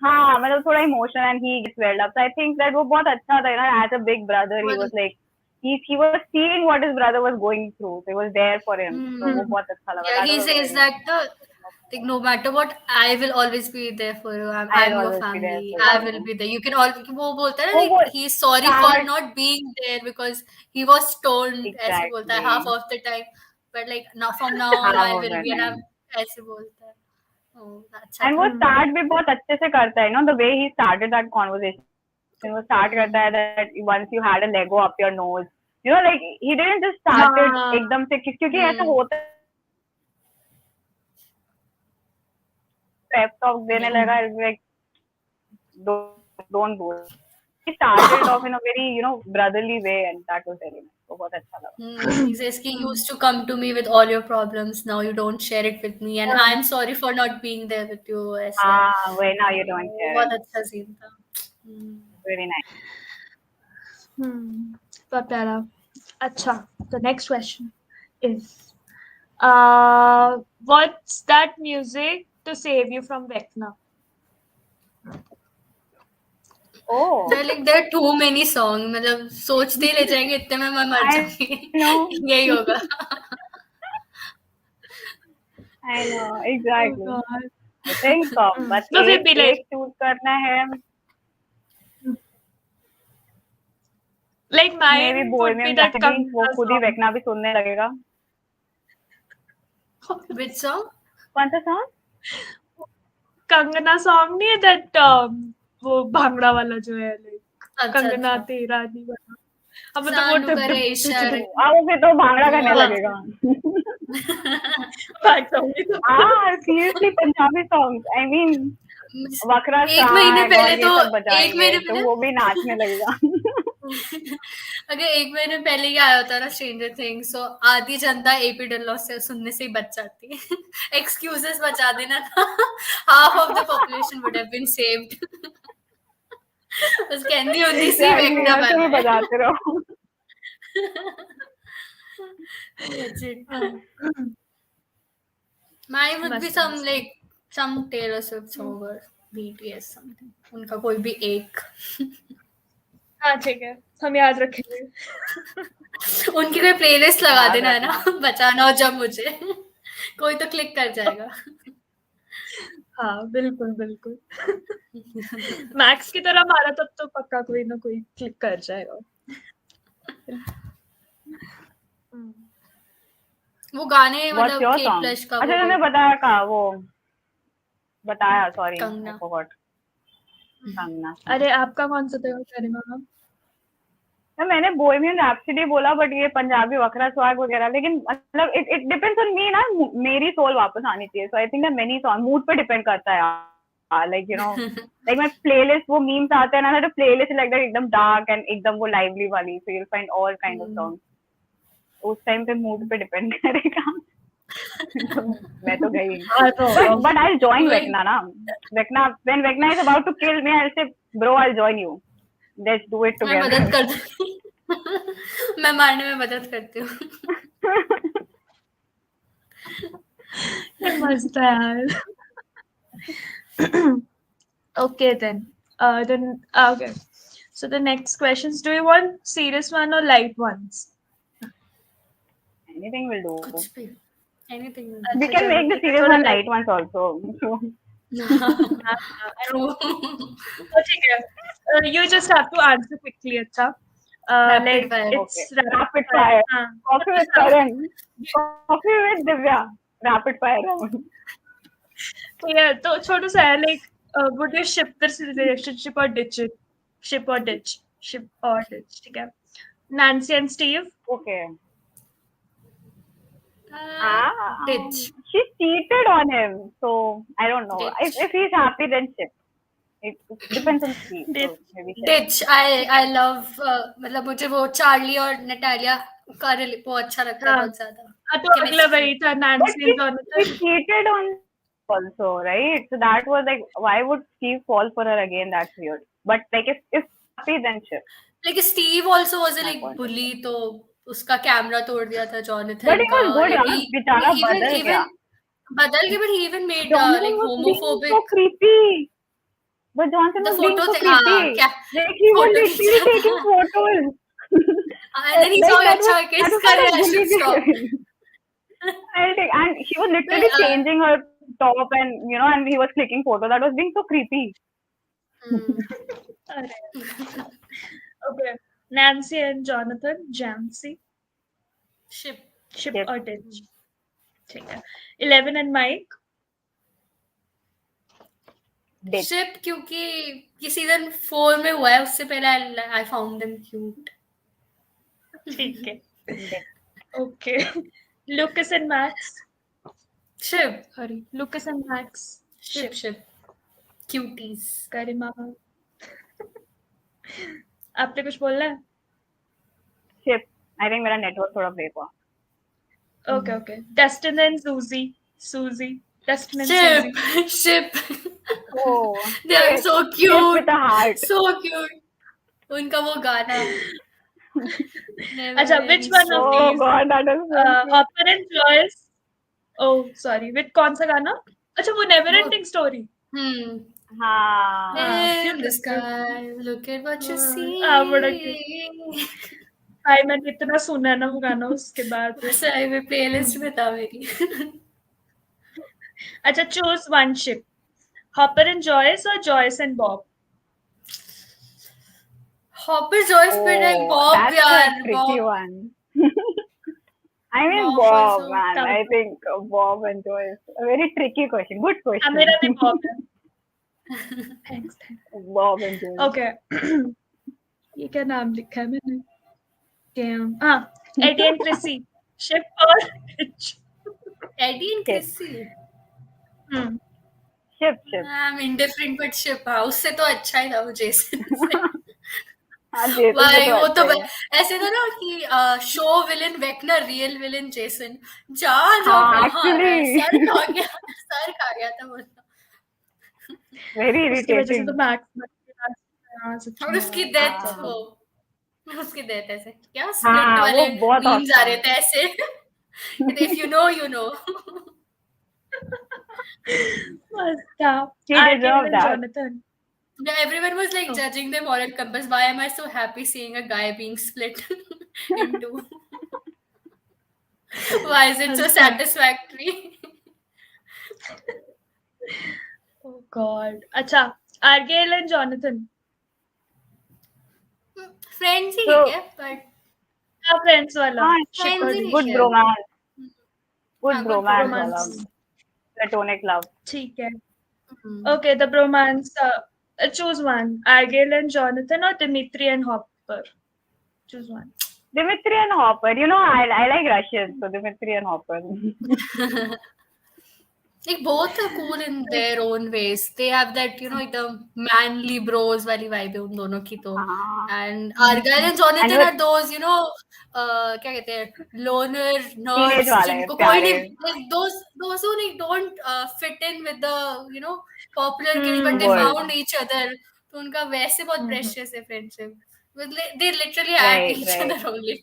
C: हाँ, मतलब थोड़ा emotional and he gets welled up. So I think that वो बहुत अच्छा था, you know, as a big brother he was like he was seeing what his brother was going through. So he was there for him. So वो बहुत अच्छा लगा.
B: Yeah, he says that like, no matter what, I will always be there for you. I'm your family. I will be there. You can all. वो बोलता है ना, like, he's sorry for not being there because he was stoned. ऐसे बोलता है half of the time. But like now from now on I will be, and I'm ऐसे बोलता है.
C: And वो start भी बहुत अच्छे से करता है, you know, the way he started that conversation. start करता है that once you had a Lego up your nose. You know, like he didn't just start it
A: हाँ
C: एकदम से क्योंकि ऐसा होता है pep talk देने लगा like don't do it. He started off in a very brotherly way and that was very nice. तो बहुत अच्छा लगा.
B: He says he used to come to me with all your problems. Now you don't share it with me, and I'm sorry for not being there with you. ऐसा.
C: Wait, now you don't share
B: बहुत
C: it.
B: अच्छा scene था.
C: Very nice.
A: बहुत प्यारा. अच्छा, the next question is what's that music to save you from Vecna?
C: Oh,
B: Like there are too many songs. मतलब सोचते ही ले जाएंगे इतने में मैं मर
C: I
B: जाऊंगी.
C: know.
B: यही होगा.
C: I know,
A: Oh
C: exactly.
A: God.
C: I think बस
A: तो फिर भी like
C: एक choose करना है.
A: Like
C: Maybe
A: mine would be
C: Bohemian
A: that
C: Rhapsody. वो
A: Kangana
C: खुद ही
A: song.
C: Vecna भी सुनने लगेगा.
B: Which song?
C: कौन सा song?
A: कंगना song नहीं है that वो भांगड़ा वाला जो है like
B: अच्छा
A: कंगना
B: अच्छा.
A: तेरा दीवाना. अब मतलब वो
B: सानू करे इशारे.
C: वो फिर तो भांगड़ा करने
B: हाँ.
C: लगेगा.
A: Back song ही तो.
C: Seriously, Punjabi songs. I mean, वखरा
B: एक महीने
C: साग
B: पहले
C: और ये
B: तो
C: सब बजाएंगे तो वो भी नाचने लगेगा.
B: अगर एक महीने पहले ही आया होता ना स्ट्रेंजर थिंग्स तो आधी जनता एपी डिलॉस से सुनने से ही बच जाती है. एक्सक्यूजेस बचा देना था. Half of the population would have been saved. बस कहनी होती सी
C: Exactly,
B: वेगना
C: ऐसे भी
B: वाला है.
C: बजाते रहो.
B: Mine would be
A: मस्त
B: some
A: मस्त.
B: like some Taylor Swift song or BTS something. उनका कोई भी एक.
A: हाँ ठीक है, हम याद रखेंगे.
B: उनकी कोई प्लेलिस्ट लगा
C: याद
B: देना है ना.
C: रखना.
B: बचाना हो जब मुझे. कोई तो क्लिक कर जाएगा.
A: हाँ बिल्कुल बिल्कुल. मैक्स की तरह मारा तब तो पक्का कोई ना कोई क्लिक कर जाएगा.
B: वो गाने
C: What's
B: मतलब
C: your
B: केट
C: song?
B: फ्लैश का
C: अच्छा
B: वो
C: तुमने बताया कहाँ वो बताया sorry I
B: Kangana.
C: forgot. Kangana.
A: अरे आपका कौन सा था करेगा हम?
C: मैंने बोहेमियन रैप्सोडी बोला बट ये पंजाबी वखरा स्वाग वगैरह लेकिन मतलब इट डिपेंड्स ऑन मी ना. मेरी सोल वापस आनी चाहिए. So I think many song mood पे डिपेंड करता है यार. लाइक लाइक माय प्लेलिस्ट वो मीम्स आते हैं ना तो प्लेलिस्ट लाइक दैट एकदम डार्क एंड एकदम वो लाइवली वाली. So you will find all kind of songs. उस टाइम पे मूड पे डिपेंड करेगा. मैं तो गई. But I will join Vecna ना. Vecna when Vecna is about to kill me I will से bro I will join you. Let's do it
B: मैं
C: together.
B: मदद कर दूँ. मैं मारने में मदद करती हूँ.
A: मस्त है यार. Okay then. Okay. So the next questions. Do you want serious one or light ones?
C: Anything will do.
B: कुछ भी. Anything.
C: We can make the serious one light ones also.
B: True.
A: ठीक है. You just have to answer quickly. अच्छा.
B: Rapid
A: Like
B: fire.
A: it's
C: Okay. Rapid fire.
A: हाँ.
C: Coffee with Karan. Coffee with Divya. Rapid fire round.
A: Yeah. तो छोटू सा है like would you ship this relationship or ditch it? Ship or ditch. Ship or ditch. ठीक है. Nancy and Steve.
C: Okay.
B: Ditch.
C: She cheated on him, so I don't know.
B: Ditch.
C: If he's happy, then ship. It depends on Steve. So maybe ship.
B: Ditch. I love मतलब मुझे वो Charlie और Natalia का वो अच्छा लगता है बहुत ज्यादा.
A: हाँ तो अगला वही था
C: But
A: Nancy and
C: he
A: Jonathan.
C: cheated on also, right? So that was like, why would Steve fall for her again? That's weird. But like, if happy, then ship.
B: Like Steve also was a like bully, तो उसका camera तोड़ दिया था Jonathan
C: But he was good,
B: का.
C: यार. बेचारा बदल गया.
B: बदल गया, but he even made
C: Jonathan
B: like
C: was being
B: homophobic.
C: so creepy. But Johnson
B: The
C: was being
B: photo
C: so
B: thing,
C: creepy.
B: क्या?
C: Like he was
B: Photo
C: literally
B: खींचा.
C: taking photos.
B: And then he saw अच्छा kiss कर रहा है, I should stop.
C: And he was literally changing her top and and he was clicking photos. That was being so creepy.
A: Okay. Nancy and Jonathan. Jancy.
B: Ship.
A: Ship or ditch. ठीक है. 11 and Mike.
C: Ditch.
B: Ship क्योंकि ये season 4 में हुआ है, उससे पहले I found them cute.
A: ठीक है.
C: Ditch.
A: Okay. Lucas and Max.
B: Ship.
A: Sorry. Lucas and Max.
B: Ship. Cuties.
A: करे मामा. आपने कुछ बोलना है?
C: Ship. I think मेरा network थोड़ा break हुआ.
A: Okay. Dustin and Susie. Dustin and Susie.
B: Ship.
C: Oh,
B: They are so
C: Ship
B: cute.
C: with a heart.
B: So cute. उनका वो गाना.
A: अच्छा, which one of
C: Oh
A: these?
C: God, that is so cute.
A: Hopper and Joyce. Oh, sorry. With कौन सा गाना? अच्छा, वो Never Ending Story.
C: हाँ.
B: In the sky, look at what you see.
A: बड़ा cute. भाई मैंने इतना सुना है ना वो गाना उसके बाद.
B: सही में प्लेलिस्ट में था मेरी.
A: अच्छा, choose one ship. Hopper and Joyce or Joyce and Bob?
B: Hopper, Joyce, but like Bob,
C: That's
B: yaar.
C: a tricky
B: Bob.
C: one. I mean
B: Bob
C: Bob,
B: also
C: man.
A: tough.
C: I think Bob and Joyce. A very tricky question. Good question.
A: मेरा भी Bob है. Thanks.
C: Bob and Joyce.
A: Okay. ये क्या नाम लिखा है मैंने? Damn. Eddie and Chrissy. Ship or Rich?
B: Eddie and Chrissy.
C: Ship.
B: I'm indifferent but ship. हाँ, उससे तो अच्छा ही था वो जेसन.
C: हाँ, Jason
B: भाई
C: तो
B: वो तो
C: अच्छा है.
B: ऐसे था ना कि show villain Vecna, real villain Jason. जहाँ
C: हाँ,
B: वहाँ है.
C: actually.
B: सर खा गया था वो.
C: Very
A: उसकी वजह से
C: irritating.
A: तो Max
B: और उसकी डेथ
C: हाँ.
B: वो. उसकी डेथ ऐसे क्या
C: हाँ,
B: स्प्लिट वाले
C: वो बहुत
B: मीम्स आ
C: awesome.
B: रहे थे ऐसे. If you know, you know.
C: He deserved that.
A: Jonathan.
B: Yeah, everyone was like judging their moral compass. Why am I so happy seeing a guy being split in two? Why is it so satisfactory?
A: Oh God. अच्छा, Argyle and Jonathan.
B: Friends he
C: So-
B: है but
A: हाँ, friends वाला.
C: हाँ,
B: Friends ही
C: good
B: है.
C: bromance. Good
B: हाँ, good
C: bromance
A: bromance.
C: वाला. Platonic love.
A: ठीक है. Okay, the bromance. Choose one. Argyle and Jonathan or Dimitri and Hopper. Choose one.
C: Dimitri and Hopper. You know, I like Russians, so Dimitri and Hopper.
B: Like both are cool in their own ways. They have that, you know, the manly bros वाली vibe है उन दोनों की तो.
C: हाँ.
B: And Argyle and Jonathan
C: And
B: are those, you know, क्या कहते हैं, loner
C: Teenage
B: nerds
C: वाले,
B: जिनको कोई
C: प्यारे.
B: नहीं, like those who like don't fit in with the, you know, popular kids, but they
C: World.
B: found each other. तो उनका वैसे बहुत precious है friendship. They literally add
C: Right,
B: each
C: right.
B: other only.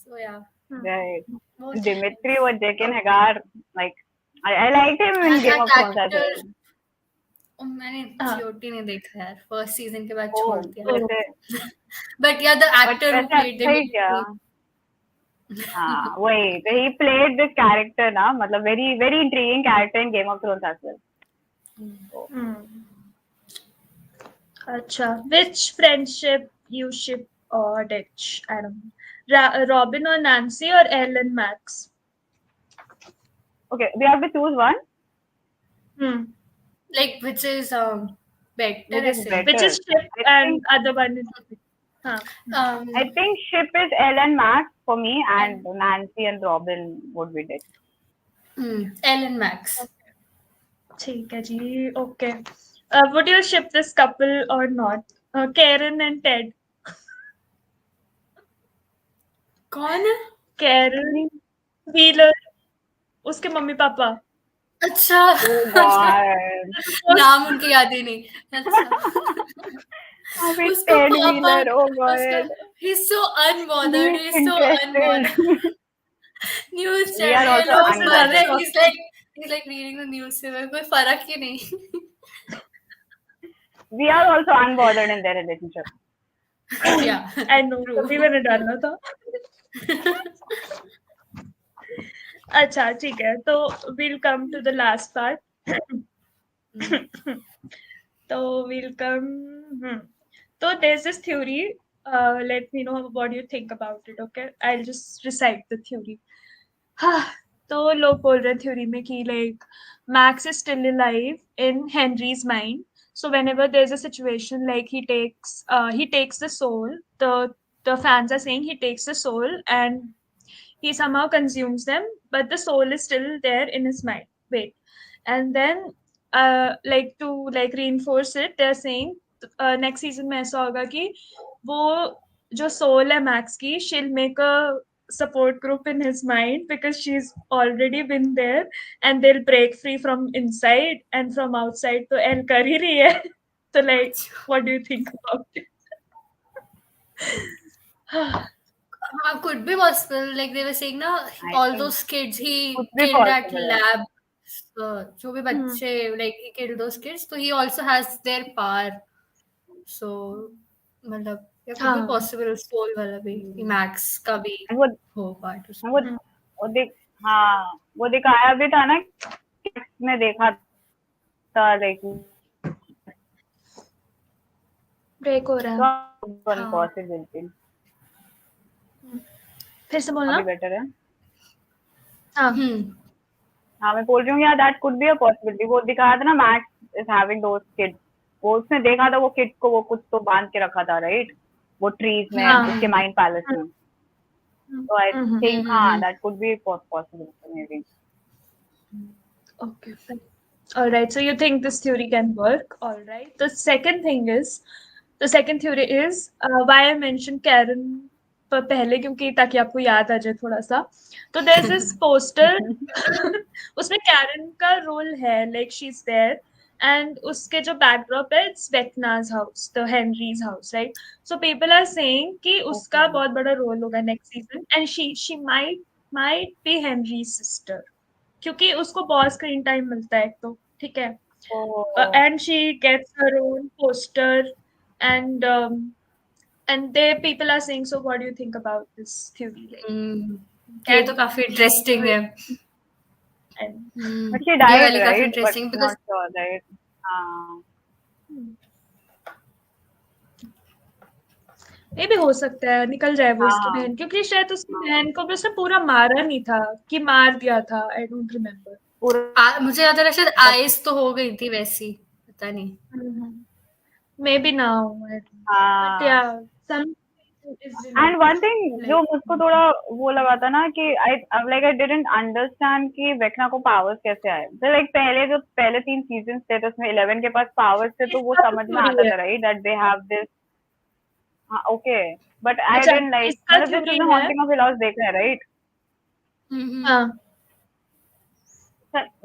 B: So yeah.
C: Right.
B: बहुत-
C: Dimitri was Jake and Hagar. Like, I liked him in Game of Thrones as well.
B: मैंने
A: हाँ.
B: COT नहीं देखा यार, फर्स्ट सीजन के बाद
C: Oh,
B: छोड़ दिया.
C: वैसे
B: But yeah, the actor who
C: वैसे
B: played
C: अच्छा ही
B: him.
C: क्या? हाँ, वही. So he played this character ना, मतलब very very intriguing character in Game of Thrones as well.
A: अच्छा, which friendship you ship or ditch? I don't know. Robin or Nancy or Elle and Max?
C: Okay, we have to choose one.
B: Like which is better.
C: Which is
B: ऐसे.
C: better?
A: Which is ship
C: I
A: and
C: think-
A: other one is हाँ.
C: I think ship is Elle and Max for me, and Nancy and Robin would be it.
B: Elle and Max.
A: ठीक है जी. Okay. Would you ship this couple or not? Karen and Ted.
B: कौन है?
A: Karen Wheeler. उसके mummy papa.
B: अच्छा.
C: Oh God.
B: नाम उनके याद ही नहीं. अच्छा.
C: With
B: उसका
C: Ted
B: पापा.
C: Wheeler, oh God.
B: उसका, he's so unbothered.
C: He's
B: He's so
C: interested.
B: unbothered. News
C: We are
B: channel
C: also
B: और पढ़ रहे.
C: unbothered.
B: He's like reading the newspaper. कोई फर्क ही नहीं.
C: We are also unbothered in their relationship.
B: Yeah.
A: I know. तभी मैंने डाला था. अच्छा, ठीक है. तो we'll come to the last part. तो we'll come. So there's this theory. Let me know what you think about it. Okay, I'll just recite the theory. तो लोग बोल रहे theory में कि like Max is still alive in Henry's mind. So whenever there's a situation like he takes the soul, the fans are saying he takes the soul and he somehow consumes them, but the soul is still there in his mind. Wait. And then like to like reinforce it, they're saying next season में ऐसा होगा कि वो जो soul है Max की, she'll make a support group in his mind because she's already been there, and they'll break free from inside and from outside. तो L कर ही रही है. So like, what do you think about it?
B: Could be possible. Like they were saying, na, all those kids he
C: could be
B: killed at
C: possible.
B: lab. जो भी बच्चे like he killed those kids, so he also has their power. So मतलब ये could be possible soul वाला भी Max का भी हो part उसमें.
C: वो दिखाया भी था ना, में देखा था like
A: ब्रेक हो रहा है.
C: पॉसिबिलिटी.
A: फिर से बोलना.
C: अभी बेटर है.
A: हाँ.
C: हाँ मैं बोल रही हूँ यार, that could be a possibility. वो दिखाया था ना, max is having those kids. वो उसने देखा था वो किड्स को, वो कुछ तो बांध के रखा था, राइट? वो ट्रीज में, उसके माइंड पैलेस में. तो आई थिंक हाँ, that could be possibility may be.
A: Okay, fine. All right. So you think this theory can work? All right. The second theory is why I mentioned Karen पर पहले, क्योंकि ताकि आपको याद आ जाए थोड़ा सा. तो there's this poster. उसमें Karen का रोल है, like she's there, and उसके जो backdrop है, it's Vecna's house, the Henry's house, right? So people are saying कि उसका बहुत बड़ा रोल होगा next season, and she might be Henry's sister. क्योंकि उसको बहुत स्क्रीन टाइम मिलता है, तो ठीक है. And she gets her own poster, and people are saying, so what do you think about this theory?
B: ये तो काफी इंटरेस्टिंग है.
C: But she died, right? Interesting, but not sure, right?
A: ये भी हो सकता है निकल जाए वो उसकी बहन, क्योंकि शायद उसकी बहन को भी उसने पूरा मारा नहीं था कि मार दिया था. I don't remember.
B: मुझे याद है शायद आइस तो हो गई थी वैसी, पता नहीं.
A: May be now. बट या सम.
C: एंड वन थिंग जो मुझको थोड़ा वो लगा था ना कि आई डिडंट अंडरस्टैंड कि वेक्ना को पावर्स कैसे आए. तो लाइक पहले 3 सीजन्स थे तो उसमें 11 के पास पावर्स थे, तो वो समझ में आता था, right, that they have this. Okay, but I didn't like, मतलब this is the haunting of Hill House देख रहे हैं, राइट?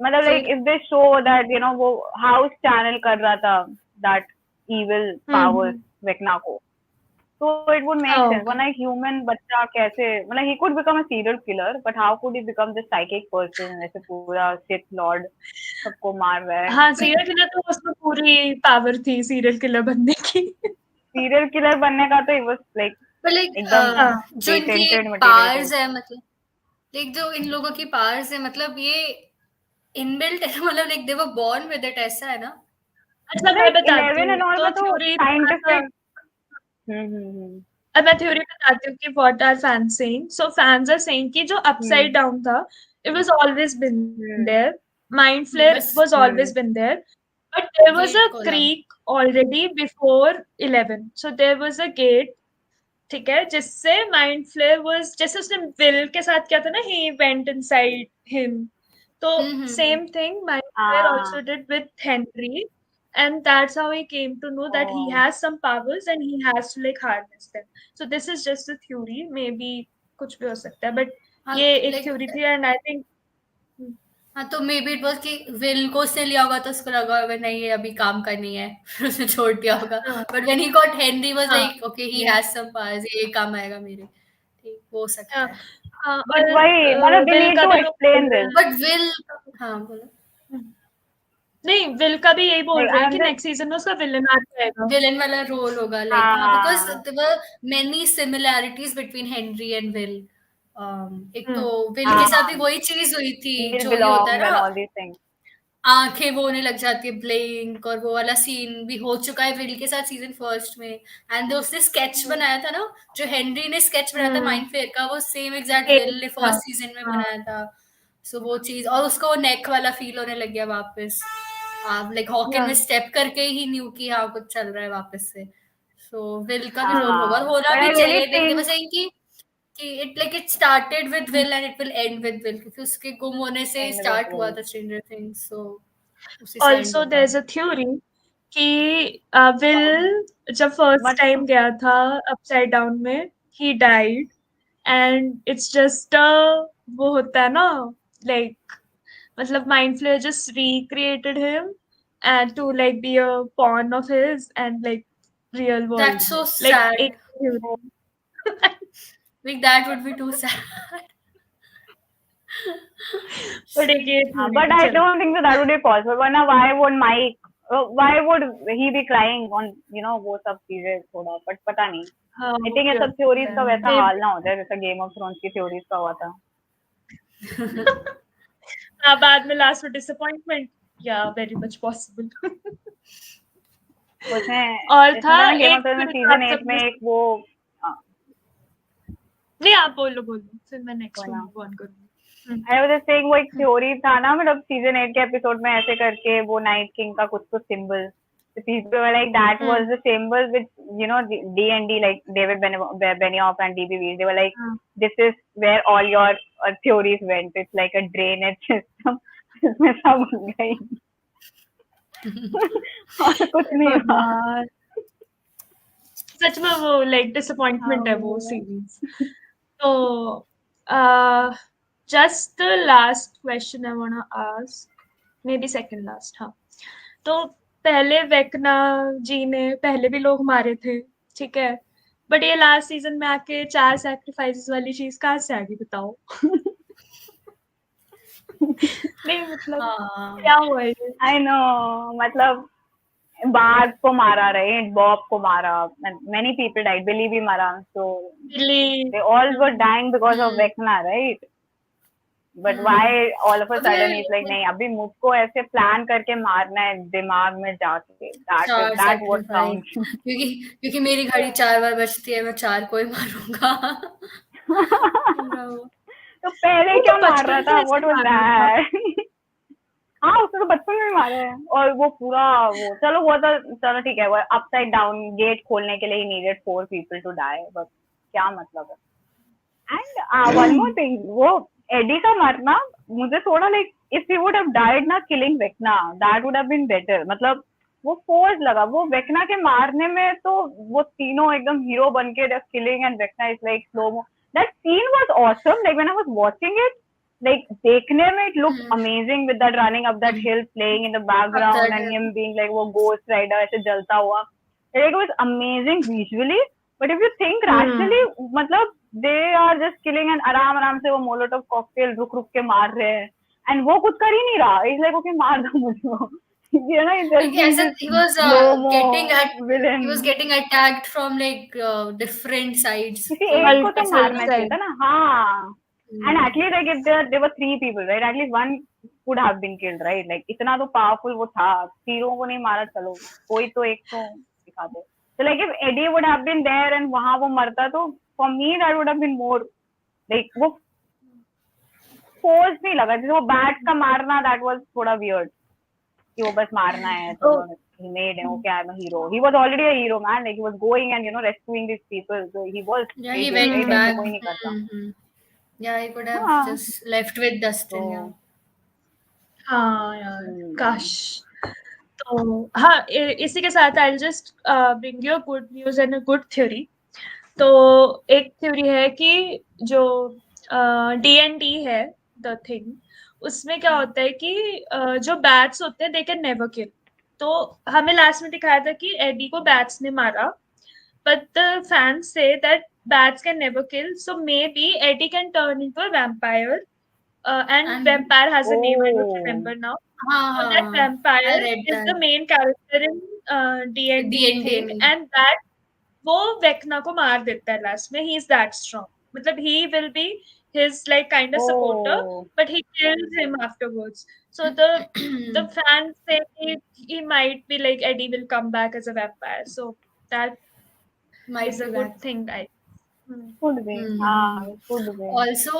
C: मतलब like if they show that you know वो हाउस चैनल कर रहा था दैट इविल पावर्स वेक्ना को, so it would make sense. When a human बच्चा कैसे, मतलब he could become a serial killer, but how could he become this psychic person? ऐसे पूरा Sith Lord सबको मार रहा है.
A: हाँ, serial killer तो उसमें पूरी पावर थी serial killer बनने की.
C: serial killer बनने का तो he was like,
B: एकदम जो इनकी पावर्स है, मतलब लाइक जो इन लोगों की पावर्स है, मतलब ये इनबिल्ट है, मतलब like they were born with it, ऐसा है ना.
A: अच्छा मैं बताती हूँ तो
C: साइंटिफिक.
A: अब मैं थ्योरी बताती हूँ कि what are fans saying. So fans are saying कि जो अपसाइड डाउन था, it was always been there. Mind flayer was always been there, but there was a creek already before 11. So there was a gate, ठीक है, जिससे mind flayer was, जैसे उसने will के साथ किया था ना, ही वेंट इनसाइड हिम. तो same thing mind flayer also did with Henry. And that's how he came to know that he has some powers and he has to like harness them. So this is just a theory. Maybe कुछ भी हो सकता है, but ये एक theory थी, and I think
B: हाँ, तो मे बी इट वाज कि विल को उसने लिया होगा तो उसको लगा होगा नहीं ये अभी काम करनी है, फिर उसने छोड़ दिया होगा. But when he got Henry was like okay he has some powers, ये काम आएगा मेरे. ठीक, हो सकता है.
C: बट वही मतलब we need to explain this.
B: But Will, हाँ बोलो.
A: नहीं, विल का भी यही बोल रहे हैं कि नेक्स्ट सीजन में उसका विलन आ जाएगा,
B: विलन वाला रोल होगा, like because there were many similarities between Henry and Will. एक तो विल के साथ भी वही चीज हुई थी जो ये होता है ना, आंखें वो होने लग जाती है ब्लिंक, और वो वाला सीन भी हो चुका है विल के साथ सीजन फर्स्ट में. एंड उसने स्केच बनाया था ना, जो हेनरी ने स्केच बनाया था माइंड फेयर का, वो सेम एग्जैक्ट विल ने फर्स्ट सीजन में बनाया था. सो वो चीज, और उसको वो नेक वाला फील होने लग गया वापस. Like Hawking
A: Yeah.
B: में स्टेप करके ही न्यू कि हाँ कुछ चल रहा है वापस से. सो विल का भी रोल
C: हाँ,
B: होगा और होना
C: but
B: भी
C: I really
B: चाहिए. They were
C: think
B: saying कि it started with Will and it will end with Will, क्योंकि उसके गुम होने से
C: end with
B: स्टार्ट हुआ
C: Will.
B: था Stranger Things. So उसी से एंड
A: Also,
B: होगा.
A: there's a theory कि Will जब फर्स्ट
C: But
A: टाइम गया था अपसाइड डाउन में, he died and it's just वो होता है ना, like मतलब mind flayer just recreated him and to like be a pawn of his and like real world
B: That's so
A: में. Like
B: sad.
A: एक theory.
B: Like that would be too sad.
A: But एक ये theory
C: but
A: भी
C: I
A: चल.
C: don't think that would be possible. वरना why would Mike? Why would he be crying on वो सब चीजें थोड़ा? But पता नहीं.
A: हाँ,
C: I think ये
A: okay.
C: सब theories का वैसा
A: Maybe.
C: हाल ना हो जाए जैसा Game of Thrones की theories का हुआ था.
A: हाँ, बाद में लास्ट में disappointment. Yeah, very much possible.
C: उसमें
A: और था
C: ना Game of
A: एक
C: Thrones में
A: फिर
C: सीजन
A: आप
C: 8 में
A: सबने
C: एक वो
A: नहीं, आप बोलो फिर मैं नेक्स्ट
C: बोला.
A: मूव ऑन करूंगी.
C: I was just saying वो एक थ्योरी था ना, मतलब सीजन 8 के एपिसोड में ऐसे करके वो नाइट किंग का कुछ तो symbol, the people were like that was the symbol which D&D like David Benioff and DBV, they were like this is where all your theories went, it's like a drainage system इसमें सब गई और कुछ नहीं हुआ.
A: यार सच में वो लाइक डिसअपॉइंटमेंट है वो सीरीज. तो just the last question I want to ask, maybe second last. हाँ, तो पहले वेकना जी ने पहले भी लोग मारे थे, ठीक है, बट ये लास्ट सीजन में आके 4 सैक्रिफाइसेस वाली चीज कहाँ से आ गई बताओ. नहीं मतलब क्या हुआ ये?
C: I know, मतलब बाग को मारा, right? बॉब को मारा, many people died, Billy भी मारा, so
A: Really?
C: they all were dying because of Vecna, right? But why all of a sudden he's like नहीं अभी मुझको ऐसे प्लान करके मारना है दिमाग में जाके, that what counts.
B: क्योंकि मेरी घड़ी 4 बार बजती है, मैं 4 को ही मारूंगा.
C: तो पहले
A: वो
C: क्या
A: तो
C: मार रहा
A: बचपन
C: था?
A: से ऐसे
C: What was
A: मार रहा था.
C: that? हाँ उसको तो बचपन में मारे हैं और वो पूरा वो चलो वो तो चलो ठीक है, वो अपसाइड डाउन गेट खोलने के लिए he needed 4 people to die, but क्या मतलब है. एंड वन मोर थिंग, वो एडी का मरना मुझे थोड़ा like if he would have died ना killing Vecna that would have been better. मतलब वो फोर्स लगा वो वेकना के मारने में, तो वो तीनों एकदम हीरो बन के killing and Vecna is like slow mo. That scene was awesome, like when I was watching it, like देखने में it looked amazing with that running up that hill playing in the background and him being like वो ghost rider ऐसे जलता हुआ, like it was amazing visually. But if you think rationally, मतलब they are just killing and आराम से वो molotov cocktail रुक के मार रहे हैं and वो कुछ कर ही नहीं रहा. It's like okay मार दो मुझको.
B: He was getting attacked from like different sides.
C: किसी एक को तो मारना चाहिए था ना. हाँ. And at least like if there were 3 people, right? At least one could have been killed, right? Like इतना तो powerful वो था, तीनों को नहीं मारा, चलो कोई तो एक तो दिखाते. So like if Eddie would have been there and वहाँ वो मरता, तो for me that would have been more like वो force नहीं लगा. जैसे वो बैट का मारना, that was थोड़ा weird कि वो बस मारना है तो he made him okay, I'm a hero. He was already a hero, man. Like he was going and rescuing these people, so he was
B: he went back.
C: कोई नहीं करता.
B: Yeah, he could have just left with Dustin. Yeah.
A: हाँ यार काश. तो हाँ इसी के साथ I'll just bring you a good news and a good theory. तो एक थ्योरी है कि जो D&D है the thing, उसमें क्या होता है कि जो बैट्स होते हैं they can never kill. तो हमें लास्ट में दिखाया था कि एडी को बैट्स ने मारा, but the fans say that bats can never kill, so maybe Eddie can turn into a vampire, and vampire has a name, I don't remember now. So that vampire is the main character in D&D thing, and that वो Vecna को मार देता है last में. He is that strong. मतलब he will be his like kind of supporter, but he kills him afterwards. So the fans say he might be like Eddie will come back as a vampire. So that is a good thing,
C: could be. it could be.
B: Also,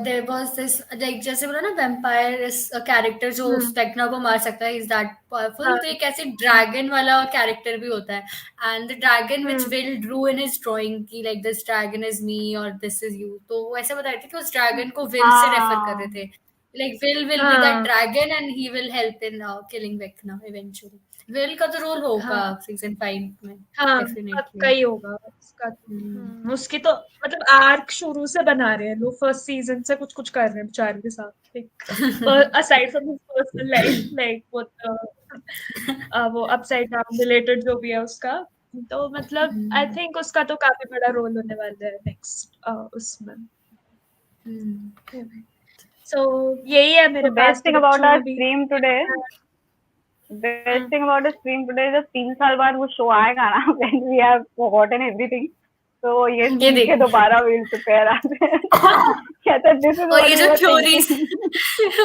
B: there was this like जैसे बोला ना vampire is a character जो Tekna को मार सकता है, is that powerful. तो एक ऐसे dragon वाला character भी होता है, and the dragon which Will drew in his drawing कि like this dragon is me or this is you. तो वो ऐसे बताए थे कि उस dragon को Will से refer कर रहे थे. Like Will be that dragon and he will help in killing Vecna eventually. Will का तो रोल होगा season 5 में definitely.
A: पक्का ही होगा उसका। उसकी तो मतलब आर्क शुरू से बना रहे हैं लोग, फर्स्ट सीजन से कुछ कुछ कर रहे हैं बेचारे के साथ, aside from his personal life, like वो अपसाइड डाउन रिलेटेड जो भी है उसका, तो मतलब आई थिंक उसका तो काफी बड़ा रोल होने वाला है नेक्स्ट उसमें। सो यही है मेरे पास।
C: Best thing about our stream today, best thing about the stream today is 3 साल बाद वो शो आएगा ना, when we have forgotten everything, तो ये देख के दोबारा we'll prepare ourselves। कहते this is
B: और ये जो theories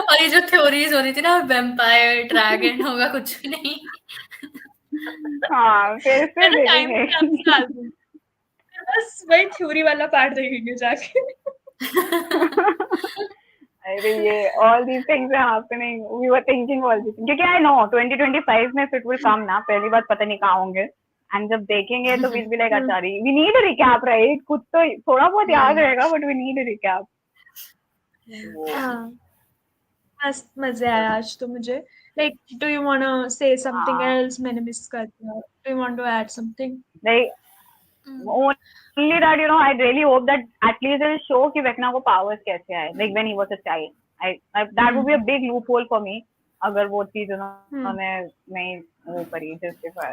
B: और ये जो theories हो रही थी ना, vampire dragon होगा कुछ भी नहीं।
C: हाँ फिर से देखेंगे,
A: बस वही थ्योरी वाला पार्ट देखेंगे जाके।
C: all these things are happening, we were thinking all these things, क्योंकि I know 2025 में it will come ना, पहली बात पता नहीं कहाँ होंगे, and जब देखेंगे तो we'll be like अच्छा we need a recap, right? कुछ तो थोड़ा बहुत याद रहेगा, but we need a recap।
A: मस्त मजे आया आज तो मुझे। Like, do you want to say something else? मैंने मिस कर दिया। Do you want to add something?
C: Like, only that, you know, I really hope that at least they'll show कि Vecna को powers कैसे आए, like when he was a child. That would be a big loophole for me, अगर वो चीज उन्होंने नहीं वो करी justify।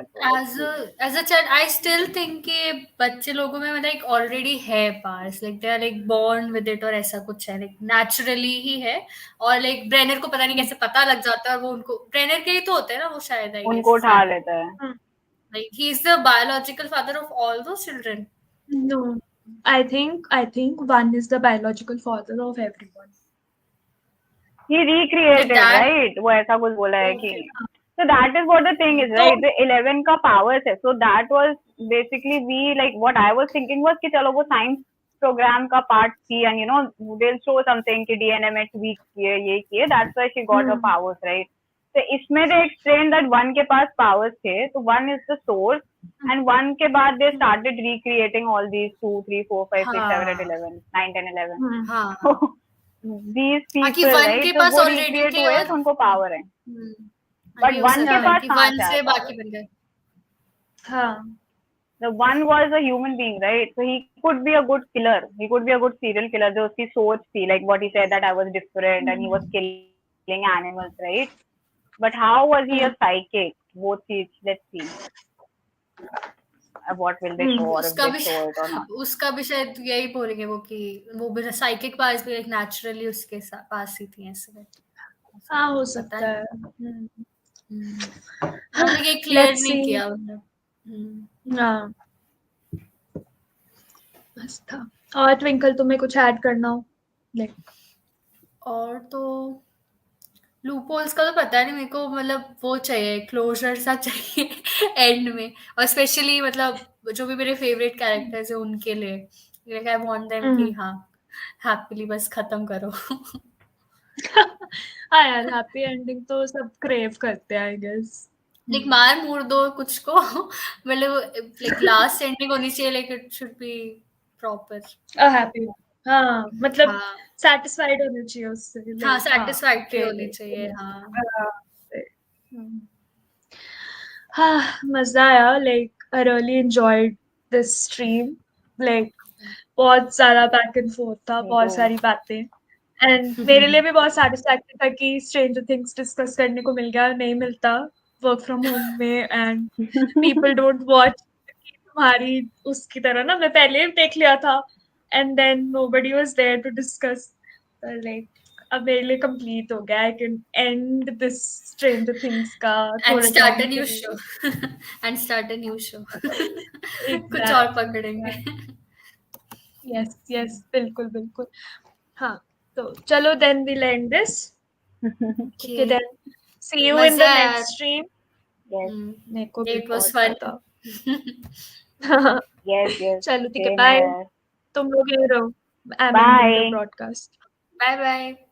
B: As a child, I still think कि बच्चे लोगों में like already है powers, like they are like born with it, और ऐसा कुछ है, like naturally ही है, और like Brenner को पता नहीं कैसे पता लग जाता है, वो उनको Brenner के ही तो होते हैं ना वो शायद,
C: उनको उठा लेता है।
B: Like he is the biological father of all those children.
A: No, I think one is the biological father of everyone.
C: He recreated, right? वो ऐसा कुछ बोला है कि, so that is what the thing is, right? The 11 का powers है, so that was basically like what I was thinking was कि चलो वो science program का part थी, and you know they'll show something कि DNA में tweak किए ये किए, that's why she got her powers, right? तो इसमें they explained that one के पास powers थे, तो one is the source, and one के बाद they started recreating all these 2, 3, 4, 5, 6, 7, 8, 11, 9, 10, 11. These people, right? तो वो recreate हुए तो उनको power है, but one के पास
B: one से बाकी बन गए।
A: हाँ,
C: the one was a human being, right? So he could be a good killer, he could be a good serial killer, जो उसकी सोच थी, like what he said that I was different and he was killing animals, right? But how was he a psychic? Both things, let's see. What will they show, or if they show it or not?
B: उसका भी शायद यही बोलेंगे वो कि वो भी psychic पास भी एक नेचुरली उसके पास ही थी ऐसे।
A: हाँ हो सकता है।
B: मतलब ये क्लियर नहीं किया उन्होंने।
A: हाँ बस था। और ट्विंकल तुम्हें कुछ ऐड करना हो?
B: और तो लूपहोल्स का तो पता नहीं मेरे को, मतलब वो चाहिए क्लोजर सा चाहिए एंड में, और स्पेशली मतलब जो भी मेरे फेवरेट कैरेक्टर्स है उनके लिए, लाइक आई वांट देम कि हाँ हैप्पीली बस खत्म करो।
A: हाँ यार हैप्पी एंडिंग तो सब क्रेव करते हैं आई गेस।
B: लाइक मार मूर दो कुछ को, मतलब लाइक लास्ट एंडिंग होनी चाहिए, like it should be proper
A: happy. हाँ मतलब सैटिस्फाइड होने चाहिए उससे।
B: हाँ सैटिस्फैक्टरी होनी चाहिए।
A: हाँ मजा आया, like I really enjoyed this stream, like बहुत सारा बैक एंड फोर्थ था, बहुत सारी बातें, एंड मेरे लिए भी बहुत सैटिस्फैक्टरी था कि स्ट्रेंजर थिंग्स डिस्कस करने को मिल गया, नहीं मिलता वर्क फ्रॉम होम में, एंड पीपल डोंट वॉच तुम्हारी उसकी तरह ना, मैं पहले देख लिया था and then nobody was there to discuss, like अब मेरे लिए complete हो गया, I can end this Stranger Things का
B: and start a new show and start a new show कुछ और पकड़ेंगे।
A: yes बिल्कुल बिल्कुल। हाँ तो चलो then we'll end this। Okay then see you in the next stream। मेरे को
B: it was fun।
C: yes
A: चलो ठीक है, bye। तुम लोग ये रहो
C: Bye.
A: ब्रॉडकास्ट.
B: Bye bye.